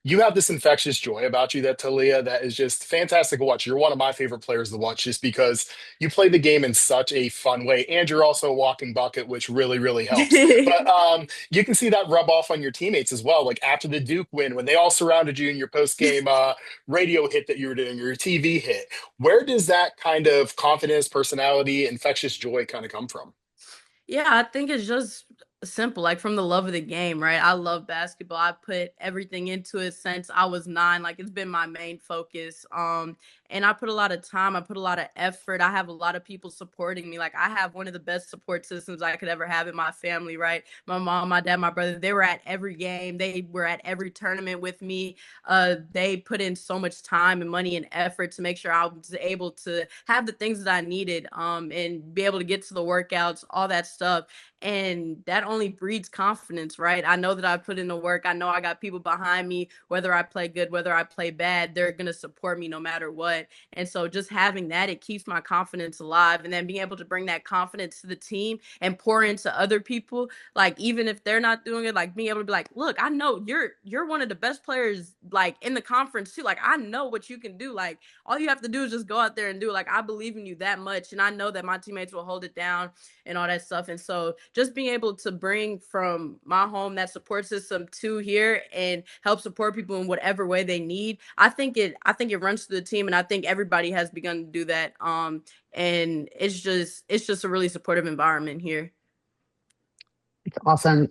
you have this infectious joy about you, that Talia, that is just fantastic to watch. You're one of my favorite players to watch just because you play the game in such a fun way, and you're also a walking bucket, which really, really helps. But you can see that rub off on your teammates as well. Like after the Duke win, when they all surrounded you in your post game radio hit that you were doing, your TV hit. Where does that kind of confidence, personality, infectious joy kind of come from? Yeah, I think it's just simple, like from the love of the game, right? I love basketball. I put everything into it since I was 9. Like it's been my main focus. And I put a lot of time, I put a lot of effort. I have a lot of people supporting me. Like I have one of the best support systems I could ever have in my family, right? My mom, my dad, my brother, they were at every game. They were at every tournament with me. They put in so much time and money and effort to make sure I was able to have the things that I needed, and be able to get to the workouts, all that stuff. And that only breeds confidence, right? I know that I put in the work. I know I got people behind me, whether I play good, whether I play bad, they're going to support me no matter what. And so just having that, it keeps my confidence alive. And then being able to bring that confidence to the team and pour into other people, like even if they're not doing it, like being able to be like, look, I know you're one of the best players like in the conference too. Like I know what you can do. Like all you have to do is just go out there and do it. Like I believe in you that much. And I know that my teammates will hold it down and all that stuff. And so just being able to bring from my home that support system to here and help support people in whatever way they need, I think it runs to the team, and I think everybody has begun to do that. And it's just a really supportive environment here. It's awesome.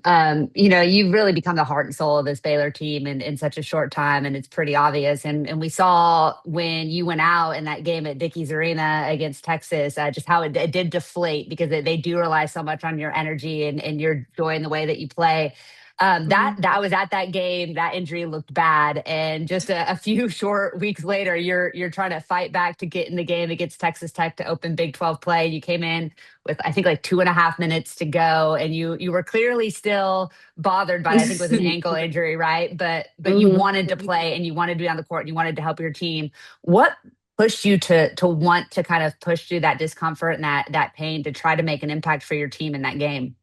You've really become the heart and soul of this Baylor team in such a short time, and it's pretty obvious. And we saw when you went out in that game at Dickies Arena against Texas, just how it did deflate because they do rely so much on your energy and your joy in the way that you play. That was at that game. That injury looked bad, and just a few short weeks later, you're trying to fight back to get in the game against Texas Tech to open Big 12 play. You came in with I think like 2.5 minutes to go, and you were clearly still bothered by it. I think it was an ankle injury, right? But you Mhm. wanted to play and you wanted to be on the court and you wanted to help your team. What pushed you to want to kind of push through that discomfort and that pain to try to make an impact for your team in that game?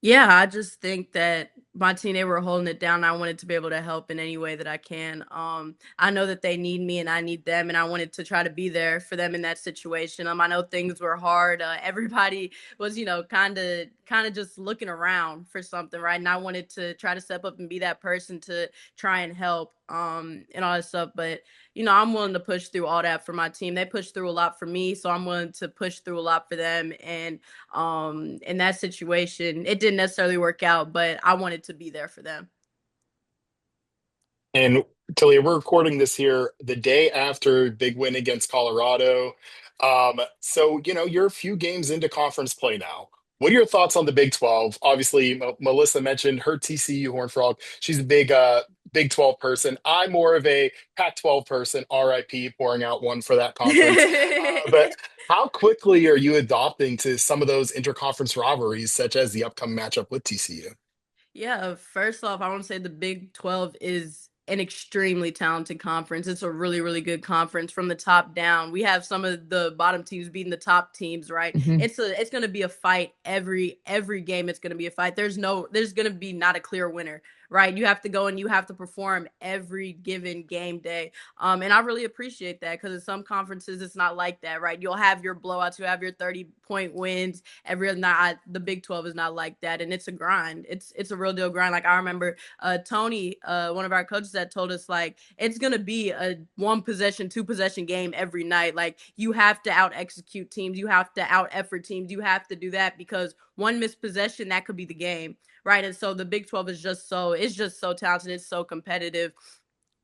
Yeah, I just think that my team, they were holding it down. I wanted to be able to help in any way that I can. I know that they need me and I need them, and I wanted to try to be there for them in that situation. I know things were hard. Everybody was, kind of kind of just looking around for something, right? And I wanted to try to step up and be that person to try and help and all that stuff. But I'm willing to push through all that for my team. They push through a lot for me, so I'm willing to push through a lot for them. And in that situation, it didn't necessarily work out, but I wanted to be there for them. And Talia, we're recording this here the day after big win against Colorado. So you're a few games into conference play now. What are your thoughts on the Big 12? Obviously, Melissa mentioned her TCU Horned Frog. She's a Big 12 person. I'm more of a Pac-12 person. RIP, pouring out one for that conference. But how quickly are you adopting to some of those interconference rivalries, such as the upcoming matchup with TCU? Yeah, first off, I want to say the Big 12 is an extremely talented conference. It's a really, really good conference from the top down. We have some of the bottom teams beating the top teams, right? Mhm. It's going to be a fight every game. It's going to be a fight. There's going to be not a clear winner, right? You have to go and you have to perform every given game day. And I really appreciate that because in some conferences it's not like that, right? You'll have your blowouts, you have your 30-point wins every other night. The Big 12 is not like that, and it's a grind. It's a real deal grind. Like I remember Tony, one of our coaches, that told us like it's gonna be a one possession, two possession game every night. Like you have to out execute teams, you have to out effort teams, you have to do that because one missed possession that could be the game, right? And so the Big 12 is just so talented, it's so competitive.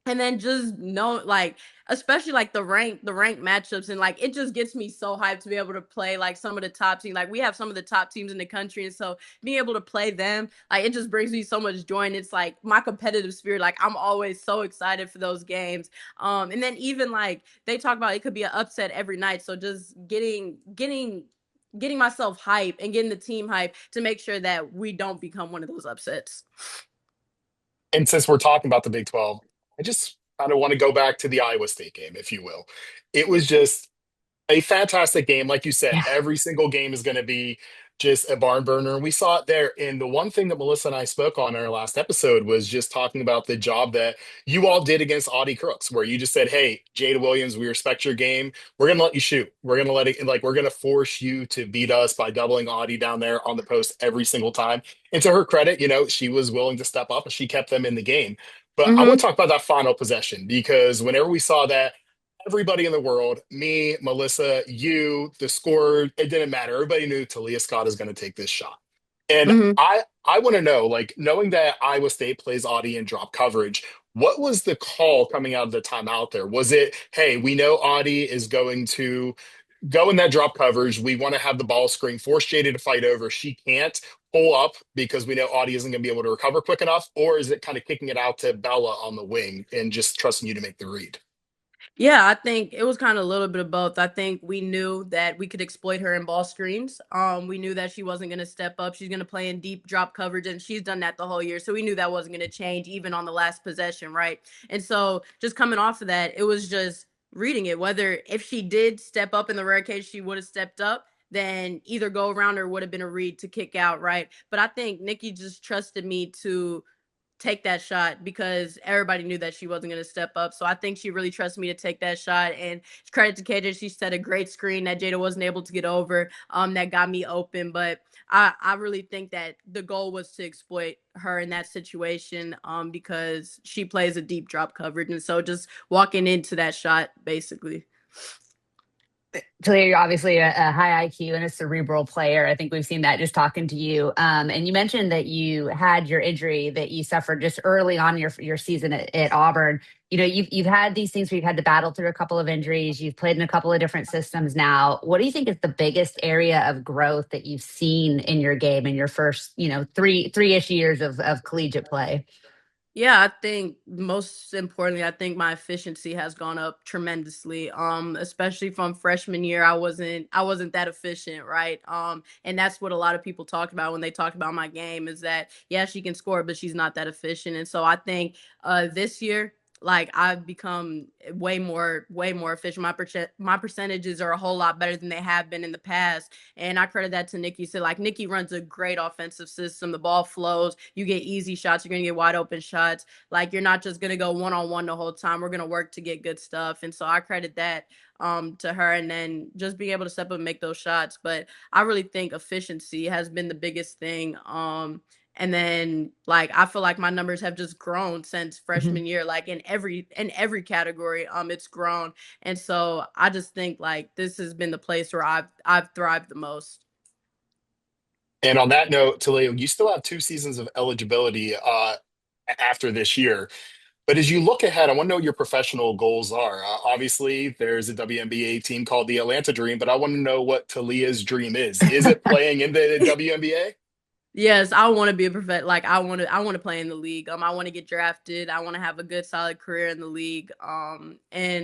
And then just know, like, especially like the ranked matchups, and like it just gets me so hyped to be able to play like some of the top teams. Like we have some of the top teams in the country, and so being able to play them, like it just brings me so much joy. And it's like my competitive spirit. Like I'm always so excited for those games. And then even like they talk about, it could be an upset every night. So just getting myself hype and getting the team hype to make sure that we don't become one of those upsets. And since we're talking about the Big 12, I just kind of want to go back to the Iowa State game, if you will. It was just a fantastic game. Like you said, Yeah. every single game is going to be just a barn burner. And we saw it there. And the one thing that Melissa and I spoke on in our last episode was just talking about the job that you all did against Audie Crooks, where you just said, hey, Jada Williams, we respect your game. We're going to let you shoot. We're going to let it, like, we're going to force you to beat us by doubling Audie down there on the post every single time. And to her credit, she was willing to step up and she kept them in the game. But I want Hmm. to talk about that final possession because whenever we saw that, everybody in the world, me, Melissa, you, the scorer, it didn't matter. Everybody knew Taliah Scott is going to take this shot. And Hmm. I want to know, like, knowing that Iowa State plays Audie in drop coverage, what was the call coming out of the timeout there? Was it, hey, we know Audie is going to go in that drop coverage. We want to have the ball screen, force Jada to fight over. She can't pull up because we know Audie isn't going to be able to recover quick enough. Or is it kind of kicking it out to Bella on the wing and just trusting you to make the read? Yeah, I think it was kind of a little bit of both. I think we knew that we could exploit her in ball screens. We knew that she wasn't going to step up. She's going to play in deep drop coverage, and she's done that the whole year. So we knew that wasn't going to change even on the last possession, right? And so just coming off of that, it was just reading it. Whether if she did step up in the rare case she would have stepped up, then either go around or would have been a read to kick out, right? But I think Nikki just trusted me to take that shot because everybody knew that she wasn't going to step up. So I think she really trusts me to take that shot. And credit to KJ, she set a great screen that Jada wasn't able to get over. That got me open. But I really think that the goal was to exploit her in that situation because she plays a deep drop coverage. And so just walking into that shot, basically. Talia, you're obviously a high IQ and a cerebral player. I think we've seen that just talking to you. And you mentioned that you had your injury that you suffered just early on your season at Auburn. You've had these things where you've had to battle through a couple of injuries. You've played in a couple of different systems now. What do you think is the biggest area of growth that you've seen in your game in your first, three-ish years of collegiate play? Yeah, I think most importantly, I think my efficiency has gone up tremendously. Especially from freshman year, I wasn't that efficient, right? And that's what a lot of people talk about when they talk about my game is that yeah, she can score, but she's not that efficient. And so I think this year like I've become way more efficient. My percentages are a whole lot better than they have been in the past. And I credit that to Nikki. So like Nikki runs a great offensive system. The ball flows. You get easy shots. You're gonna get wide open shots. Like you're not just gonna go one on one the whole time. We're gonna work to get good stuff. And so I credit that to her, and then just being able to step up and make those shots. But I really think efficiency has been the biggest thing. And then like I feel like my numbers have just grown since Mhm. freshman year, like in every category, it's grown. And so I just think like this has been the place where I've thrived the most. And on that note, Talia, you still have 2 seasons of eligibility after this year. But as you look ahead, I want to know what your professional goals are. Obviously, there's a WNBA team called the Atlanta Dream, but I want to know what Talia's dream is. Is it playing in the WNBA? Yes, I want to be a like I want to play in the league. I want to get drafted. I want to have a good solid career in the league. And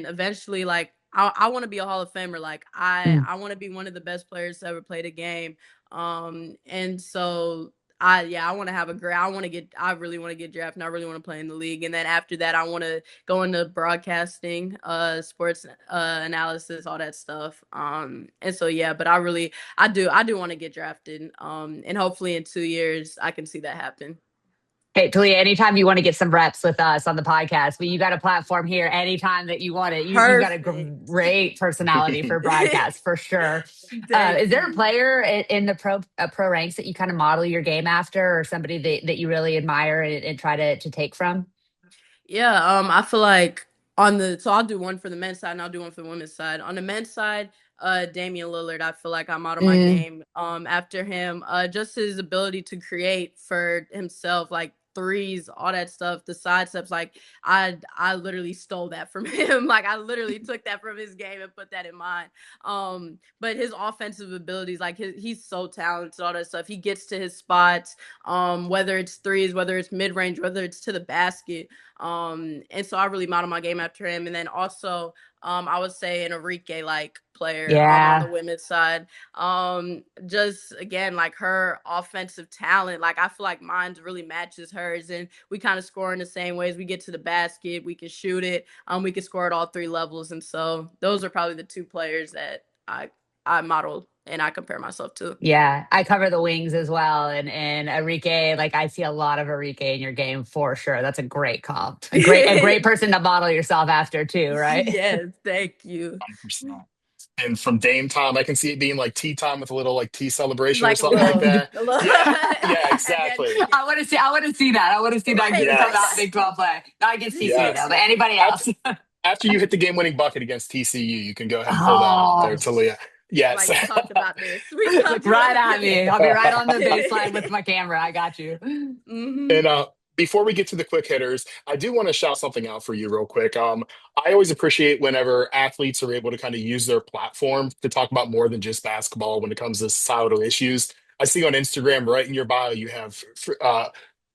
eventually like I want to be a Hall of Famer. Like Mm. I want to be one of the best players to ever played a game. And so I want to have a great I really want to get drafted and I really want to play in the league. And then after that I want to go into broadcasting, sports analysis, all that stuff. And so yeah, but I do want to get drafted. And hopefully in 2 years I can see that happen. Hey, Talia, anytime you want to get some reps with us on the podcast, you got a platform here anytime that you want it. You've got a Perfect. great personality for broadcast, for sure. Thank Is there a you. player in the pro ranks that you kind of model your game after, or somebody that you really admire and try to take from? Yeah, I feel like so I'll do one for the men's side and I'll do one for the women's side. On the men's side, Damian Lillard, I feel like I model my Mm, game after him. Just his ability to create for himself, like threes, all that stuff, the side steps, like I literally stole that from him. Like I literally took that from his game and put that in mine. But his offensive abilities, like he's so talented, all that stuff. He gets to his spots, whether it's threes, whether it's mid range, whether it's to the basket. And so I really model my game after him. And then also, I would say an Enrique like player on the yeah. women's side. Just again, like her offensive talent, like I feel like mine really matches hers, and we kind of score in the same ways. We get to the basket, we can shoot it, we can score at all three levels. And so those are probably the two players that I model and I compare myself to. Yeah, I cover the wings as well, and Enrique. Like I see a lot of Enrique in your game for sure. That's a great comp, a great person to model yourself after too, right? Yes, thank you. 100%. And from Dame time, I can see it being like tea time with a little like tea celebration or Like something like that. a little, Yeah, yeah, and then exactly. you get I want to see that. I want to see that come out Yes, Big 12 play. Not against TCU though, yes. but anybody After else. after you hit the game-winning bucket against TCU, you can go ahead and pull that off there, Oh, Talia. Yes. like we talked about this. We talked look right about at this. me. I'll be right on the baseline with my camera. I got you. Hmm. And before we get to the quick hitters, I do want to shout something out for you real quick. I always appreciate whenever athletes are able to kind of use their platform to talk about more than just basketball when it comes to societal issues. I see on Instagram, right in your bio, you have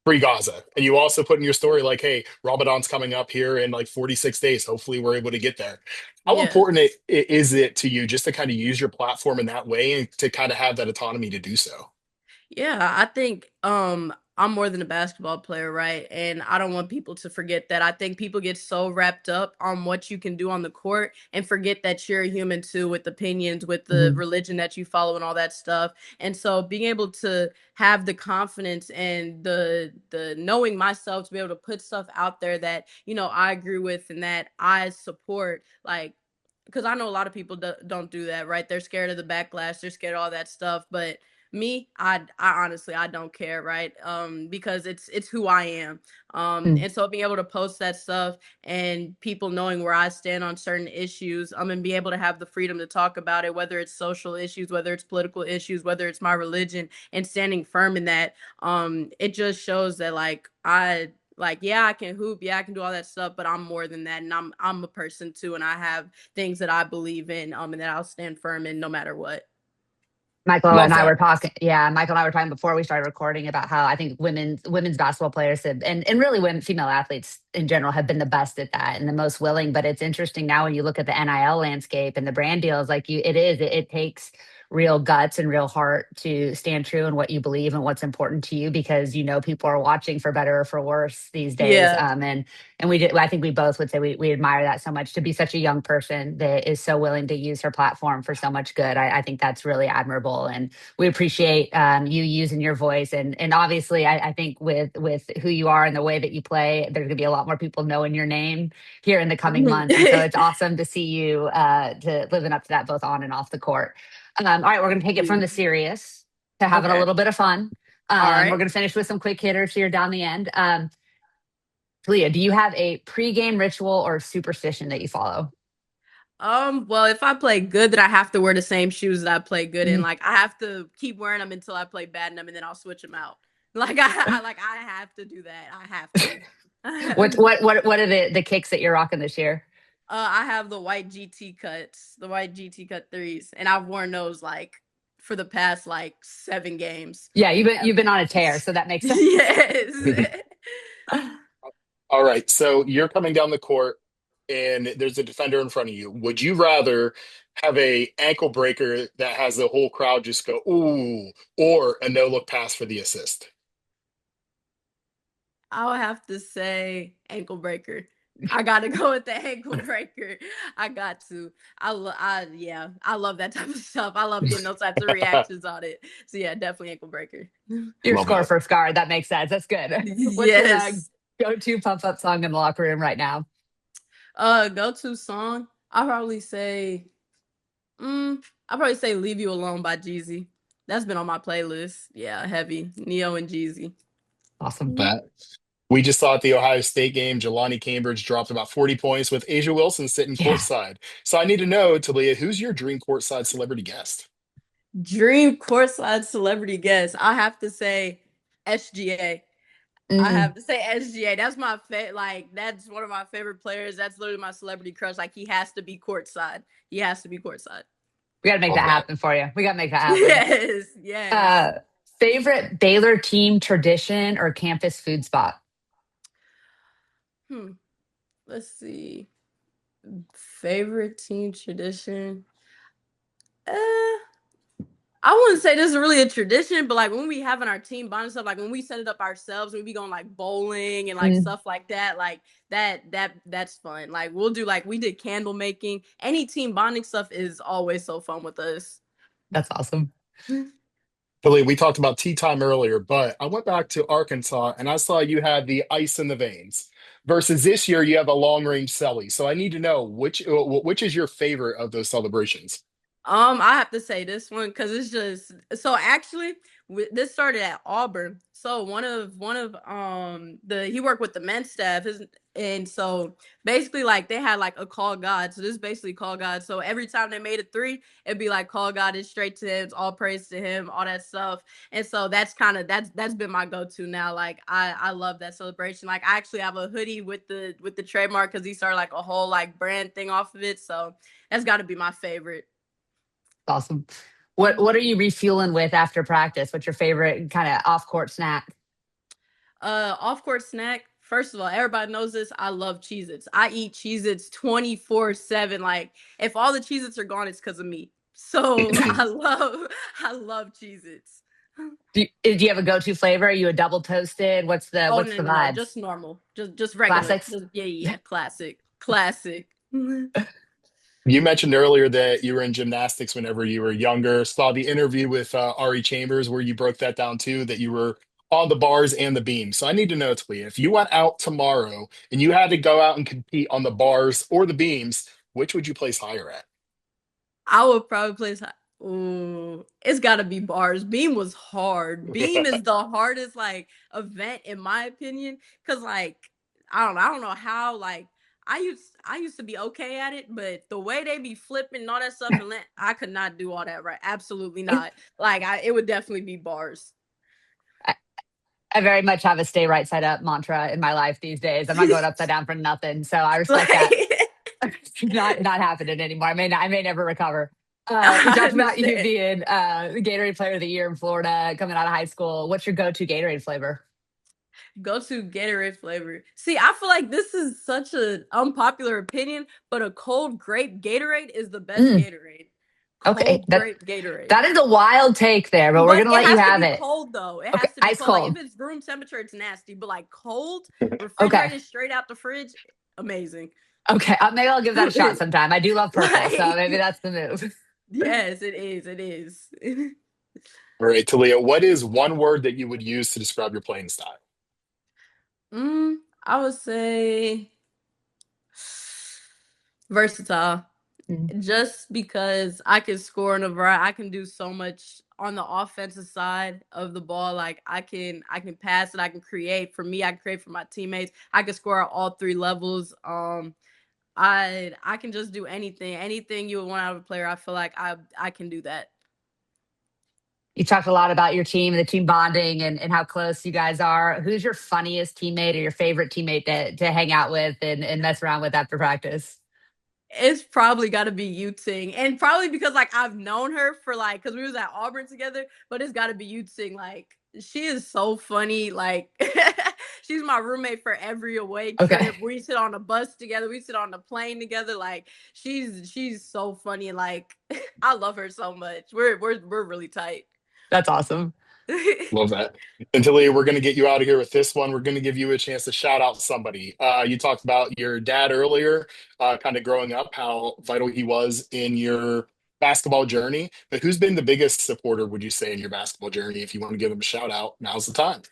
Free Gaza. And you also put in your story, like, hey, Ramadan's coming up here in like 46 days. Hopefully, we're able to get there. How Yes. important is it to you just to kind of use your platform in that way and to kind of have that autonomy to do so? Yeah, I think I'm more than a basketball player, right? And I don't want people to forget that. I think people get so wrapped up on what you can do on the court and forget that you're a human too, with opinions, with the Mhm. religion that you follow and all that stuff. And so being able to have the confidence and the knowing myself to be able to put stuff out there that, I agree with and that I support, like, because I know a lot of people don't do that, right? They're scared of the backlash, they're scared of all that stuff. But me, I honestly I don't care, right? Because it's who I am. Mm. And so being able to post that stuff and people knowing where I stand on certain issues, and be able to have the freedom to talk about it, whether it's social issues, whether it's political issues, whether it's my religion, and standing firm in that, it just shows that yeah, I can hoop, yeah, I can do all that stuff, but I'm more than that, and I'm a person too, and I have things that I believe in, and that I'll stand firm in no matter what. Michael and Love I that. were talking. Yeah, Michael and I were talking before we started recording about how I think women's basketball players have, and really women female athletes in general have been the best at that and the most willing. But it's interesting now when you look at the NIL landscape and the brand deals, like it takes real guts and real heart to stand true in what you believe and what's important to you, because people are watching for better or for worse these days. Yeah. And I think we both would say we admire that so much, to be such a young person that is so willing to use her platform for so much good. I think that's really admirable, and we appreciate you using your voice. And obviously, I think with who you are and the way that you play, there's going to be a lot more people knowing your name here in the coming months. And so it's awesome to see you to living up to that both on and off the court. All right, we're going to take it from the serious to having a Okay. little bit of fun. All right. We're going to finish with some quick hitters here down the end. Taliah, do you have a pregame ritual or superstition that you follow? Well, if I play good, then I have to wear the same shoes that I play good in. Like, I have to keep wearing them until I play bad in them, and then I'll switch them out. Like, I have to do that. I have to. What are the kicks that you're rocking this year? I have the white GT cuts, the white GT cut threes, and I've worn those like for the past like 7 games. Yeah, you've been on a tear, so that makes sense. Yes. All right, so you're coming down the court and there's a defender in front of you. Would you rather have a ankle breaker that has the whole crowd just go ooh, or a no look pass for the assist? I'll have to say ankle breaker. I gotta go with the ankle breaker. I got to. Yeah, I love that type of stuff. I love getting those types of reactions on it. So yeah, definitely ankle breaker. Your Love score that. for Scar, that makes sense. That's good. What's Yes. your go-to pump-up song in the locker room right now? Go-to song. I'll probably say Leave You Alone by Jeezy. That's been on my playlist. Yeah, heavy. Neo and Jeezy. Awesome. That. We just saw at the Ohio State game, Jelani Cambridge dropped about 40 points with Asia Wilson sitting Yeah. courtside. So I need to know, Taliah, who's your dream courtside celebrity guest? Dream courtside celebrity guest. I have to say SGA. I have to say SGA. That's my that's one of my favorite players. That's literally my celebrity crush. Like, he has to be courtside. He has to be courtside. We got to make Love that that. happen for you. We got to make that happen. Yes, yes. Favorite Baylor team tradition or campus food spot? Let's see. Favorite team tradition. I wouldn't say this is really a tradition, but like when we having our team bonding stuff, like when we set it up ourselves, we be going like bowling and like stuff like that, like that's fun. Like we'll do we did candle making. Any team bonding stuff is always so fun with us. That's awesome. Taliah, we talked about tea time earlier, but I went back to Arkansas and I saw you had the ice in the veins. Versus this year, you have a long range celly. So I need to know which is your favorite of those celebrations. I have to say this one because it's just so actually this started at Auburn. So one of he worked with the men's staff, and so basically like they had like a call God. So this is basically call God. So every time they made a 3, it'd be like call God is straight to him, it's all praise to him, all that stuff. And so that's been my go-to now. Like I love that celebration. Like I actually have a hoodie with the trademark because he started like a whole like brand thing off of it. So that's got to be my favorite. Awesome. What are you refueling with after practice? What's your favorite kind of off-court snack? Off-court snack. First of all, everybody knows this. I love Cheez-Its. I eat Cheez-Its 24/7. Like if all the Cheez-Its are gone, it's because of me. So I love Cheez-Its. Do you have a go-to flavor? Are you a double toasted? What's the vibe? No, just normal. Just regular. Classics? Yeah. Classic. You mentioned earlier that you were in gymnastics whenever you were younger. Saw the interview with Ari Chambers where you broke that down too, that you were on the bars and the beams. So I need to know, Talia, if you went out tomorrow and you had to go out and compete on the bars or the beams, which would you place higher at? I would probably place. Ooh, it's got to be bars. Beam was hard. Beam is the hardest like event in my opinion, because like I don't know how like I used to be okay at it, but the way they be flipping and all that stuff, and I could not do all that right. Absolutely not. Like it would definitely be bars. I very much have a stay right side up mantra in my life these days. I'm not going upside down for nothing. So I respect that. not happening anymore. I may never recover. You talked about you being the Gatorade Player of the Year in Florida, coming out of high school. What's your go-to Gatorade flavor? Go-to Gatorade flavor. See, I feel like this is such an unpopular opinion, but a cold grape Gatorade is the best Gatorade. Okay, Cold grape Gatorade. that is a wild take there, but we're But gonna it let you has to have be it. cold though. It Okay, has to be ice cold. Like if cold. it's room temperature, it's nasty. But like cold, Okay, refrigerated straight out the fridge, amazing. okay. Maybe I'll give that a shot sometime. I do love purple, so Like maybe that's the move. yes, it is. It is. All right, Talia, what is one word that you would use to describe your playing style? mm, I would say versatile. Mm. Just because I can score in a variety, I can do so much on the offensive side of the ball. Like I can pass it, I can create. For me, I can create for my teammates. I can score at all three levels. I can just do anything. Anything you would want out of a player, I feel like I can do that. You talked a lot about your team and the team bonding and how close you guys are. Who's your funniest teammate or your favorite teammate to hang out with and mess around with after practice? It's probably got to be Yu Ting, and probably because like I've known her for like because we was at Auburn together, but it's got to be Yu Ting. Like she is so funny. Like she's my roommate for every away Okay. trip. We sit on a bus together. We sit on the plane together. Like she's so funny. And like I love her so much. We're really tight. That's awesome. Love that. And Talia, we're going to get you out of here with this one. We're going to give you a chance to shout out somebody. You talked about your dad earlier, kind of growing up, how vital he was in your basketball journey. But who's been the biggest supporter, would you say, in your basketball journey? If you want to give him a shout out, now's the time.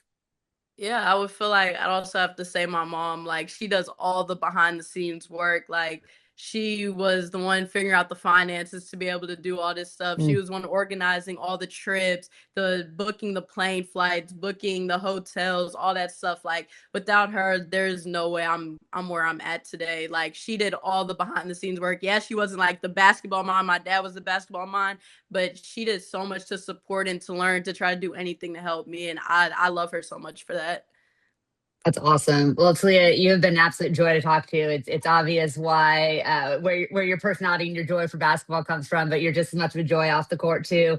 Yeah, I would feel like I'd also have to say my mom, like she does all the behind the scenes work. Like she was the one figuring out the finances to be able to do all this stuff. She Mm. was the one organizing all the trips, the booking the plane flights, booking the hotels, all that stuff. Like without her, there's no way I'm where I'm at today. Like she did all the behind the scenes work. Yeah, she wasn't like the basketball mom. My dad was the basketball mom, but she did so much to support and to learn to try to do anything to help me. And I love her so much for that. That's awesome. Well, Talia, you have been an absolute joy to talk to. It's obvious why where your personality and your joy for basketball comes from, but you're just as much of a joy off the court too.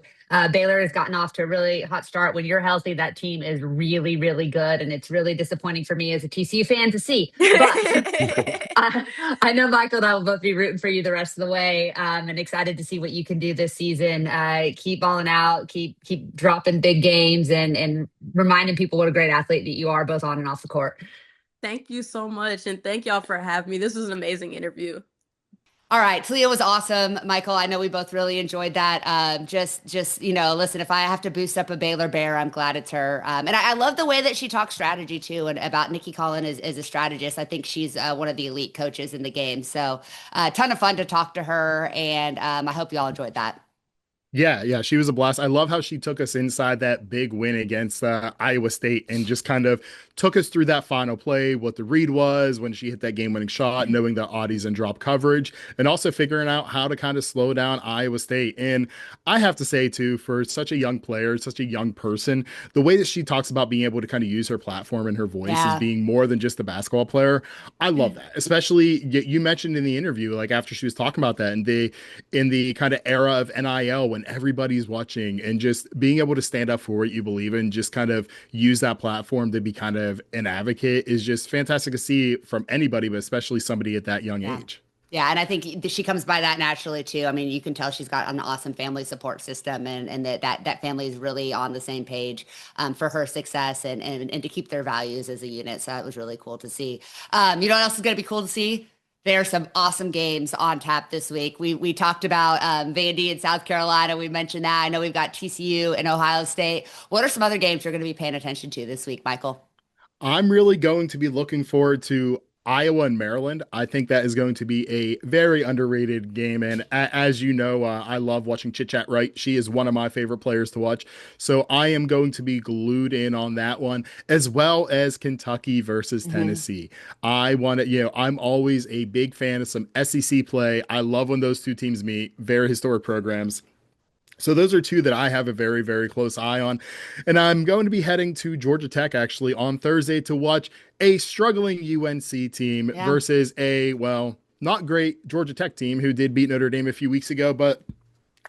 Baylor has gotten off to a really hot start. When you're healthy, that team is really, really good, and it's really disappointing for me as a TCU fan to see. But I know Michael and I will both be rooting for you the rest of the way, and excited to see what you can do this season. Keep balling out, keep dropping big games, and reminding people what a great athlete that you are, both on and off the court. Thank you so much. And thank y'all for having me. This was an amazing interview. All right, Talia was awesome, Michael. I know we both really enjoyed that. Just listen, if I have to boost up a Baylor Bear, I'm glad it's her. And I love the way that she talks strategy too, and about Nikki Collin as a strategist. I think she's one of the elite coaches in the game. So, a ton of fun to talk to her, and I hope you all enjoyed that. Yeah, she was a blast. I love how she took us inside that big win against Iowa State and just kind of took us through that final play, what the read was when she hit that game-winning shot, knowing the Audie's and drop coverage, and also figuring out how to kind of slow down Iowa State. And I have to say, too, for such a young player, such a young person, the way that she talks about being able to kind of use her platform and her voice as Yeah. being more than just a basketball player, I love that. Especially you mentioned in the interview, like after she was talking about that, and in the kind of era of NIL when everybody's watching and just being able to stand up for what you believe in, just kind of use that platform to be kind of an advocate is just fantastic to see from anybody, but especially somebody at that young Yeah. age. Yeah, and I think she comes by that naturally too. I mean, you can tell she's got an awesome family support system, and that family is really on the same page for her success and to keep their values as a unit. So that was really cool to see. You know what else is going to be cool to see? There are some awesome games on tap this week. We talked about Vandy in South Carolina. We mentioned that. I know we've got TCU and Ohio State. What are some other games you're going to be paying attention to this week, Michael? I'm really going to be looking forward to Iowa and Maryland. I think that is going to be a very underrated game. And as you know, I love watching Chit Chat Right. She is one of my favorite players to watch. So I am going to be glued in on that one, as well as Kentucky versus Mhm. Tennessee. I want to, I'm always a big fan of some SEC play. I love when those two teams meet, very historic programs. So those are two that I have a very, very close eye on. And I'm going to be heading to Georgia Tech actually on Thursday to watch a struggling UNC team Yeah. versus a, well, not great Georgia Tech team who did beat Notre Dame a few weeks ago, but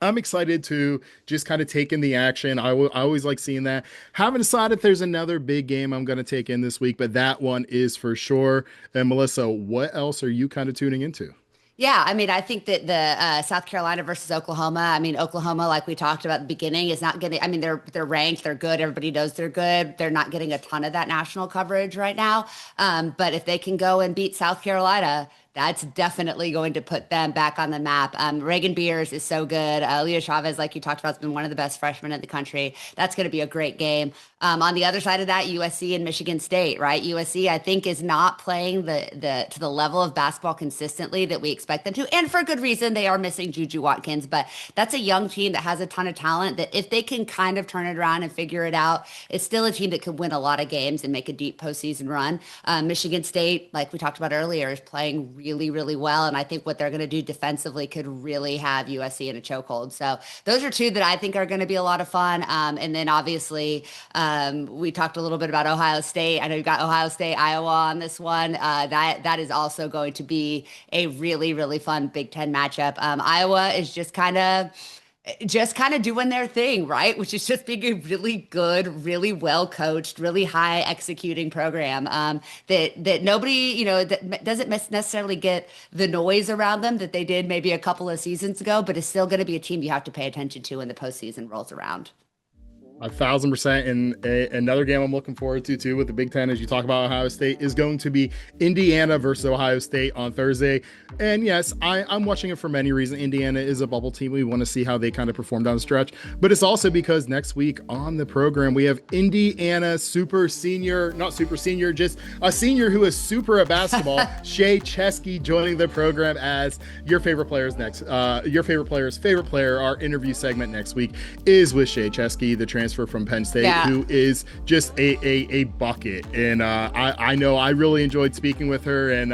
I'm excited to just kind of take in the action. I always like seeing that. Haven't decided if there's another big game I'm going to take in this week, but that one is for sure. And Melissa, what else are you kind of tuning into? Yeah, I mean, I think that the South Carolina versus Oklahoma. I mean, Oklahoma, like we talked about at the beginning, is not getting. I mean, they're ranked, they're good. Everybody knows they're good. They're not getting a ton of that national coverage right now. But if they can go and beat South Carolina, that's definitely going to put them back on the map. Reagan Beers is so good. Leah Chavez, like you talked about, has been one of the best freshmen in the country. That's going to be a great game. On the other side of that, USC and Michigan State, right? USC, I think, is not playing the to the level of basketball consistently that we expect them to, and for good reason. They are missing Juju Watkins, but that's a young team that has a ton of talent. That if they can kind of turn it around and figure it out, it's still a team that could win a lot of games and make a deep postseason run. Michigan State, like we talked about earlier, is playing really, really well, and I think what they're going to do defensively could really have USC in a chokehold. So those are two that I think are going to be a lot of fun. And then obviously. We talked a little bit about Ohio State. I know you got Ohio State, Iowa on this one. That is also going to be a really, really fun Big Ten matchup. Iowa is just kind of doing their thing, right? Which is just being a really good, really well coached, really high executing program that nobody, that doesn't necessarily get the noise around them that they did maybe a couple of seasons ago, but is still going to be a team you have to pay attention to when the postseason rolls around. 1,000%. And another game I'm looking forward to too with the Big Ten, as you talk about Ohio State, is going to be Indiana versus Ohio State on Thursday. And yes, I'm watching it for many reasons. Indiana is a bubble team. We want to see how they kind of perform down the stretch, but it's also because next week on the program, we have Indiana just a senior who is super at basketball, Shea Chesky, joining the program as your favorite player's favorite player. Our interview segment next week is with Shea Chesky, the transfer from Penn State, who is just a bucket. And I know I really enjoyed speaking with her, and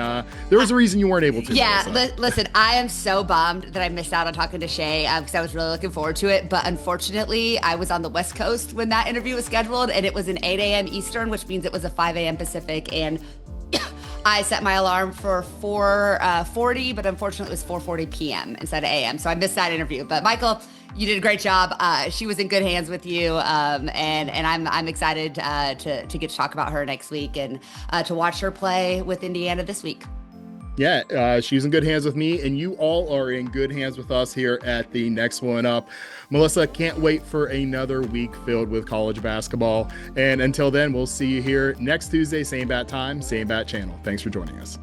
there was a reason you weren't able to. Yeah, listen, I am so bummed that I missed out on talking to Shea because I was really looking forward to it. But unfortunately, I was on the West Coast when that interview was scheduled, and it was an 8 a.m. Eastern, which means it was a 5 a.m. Pacific. And I set my alarm for 4:40, but unfortunately it was 4:40 p.m. instead of a.m. So I missed that interview. But Michael, you did a great job. She was in good hands with you, and I'm excited to get to talk about her next week and to watch her play with Indiana this week. Yeah, she's in good hands with me, and you all are in good hands with us here at the Next One Up. Melissa, can't wait for another week filled with college basketball. And until then, we'll see you here next Tuesday, same bat time, same bat channel. Thanks for joining us.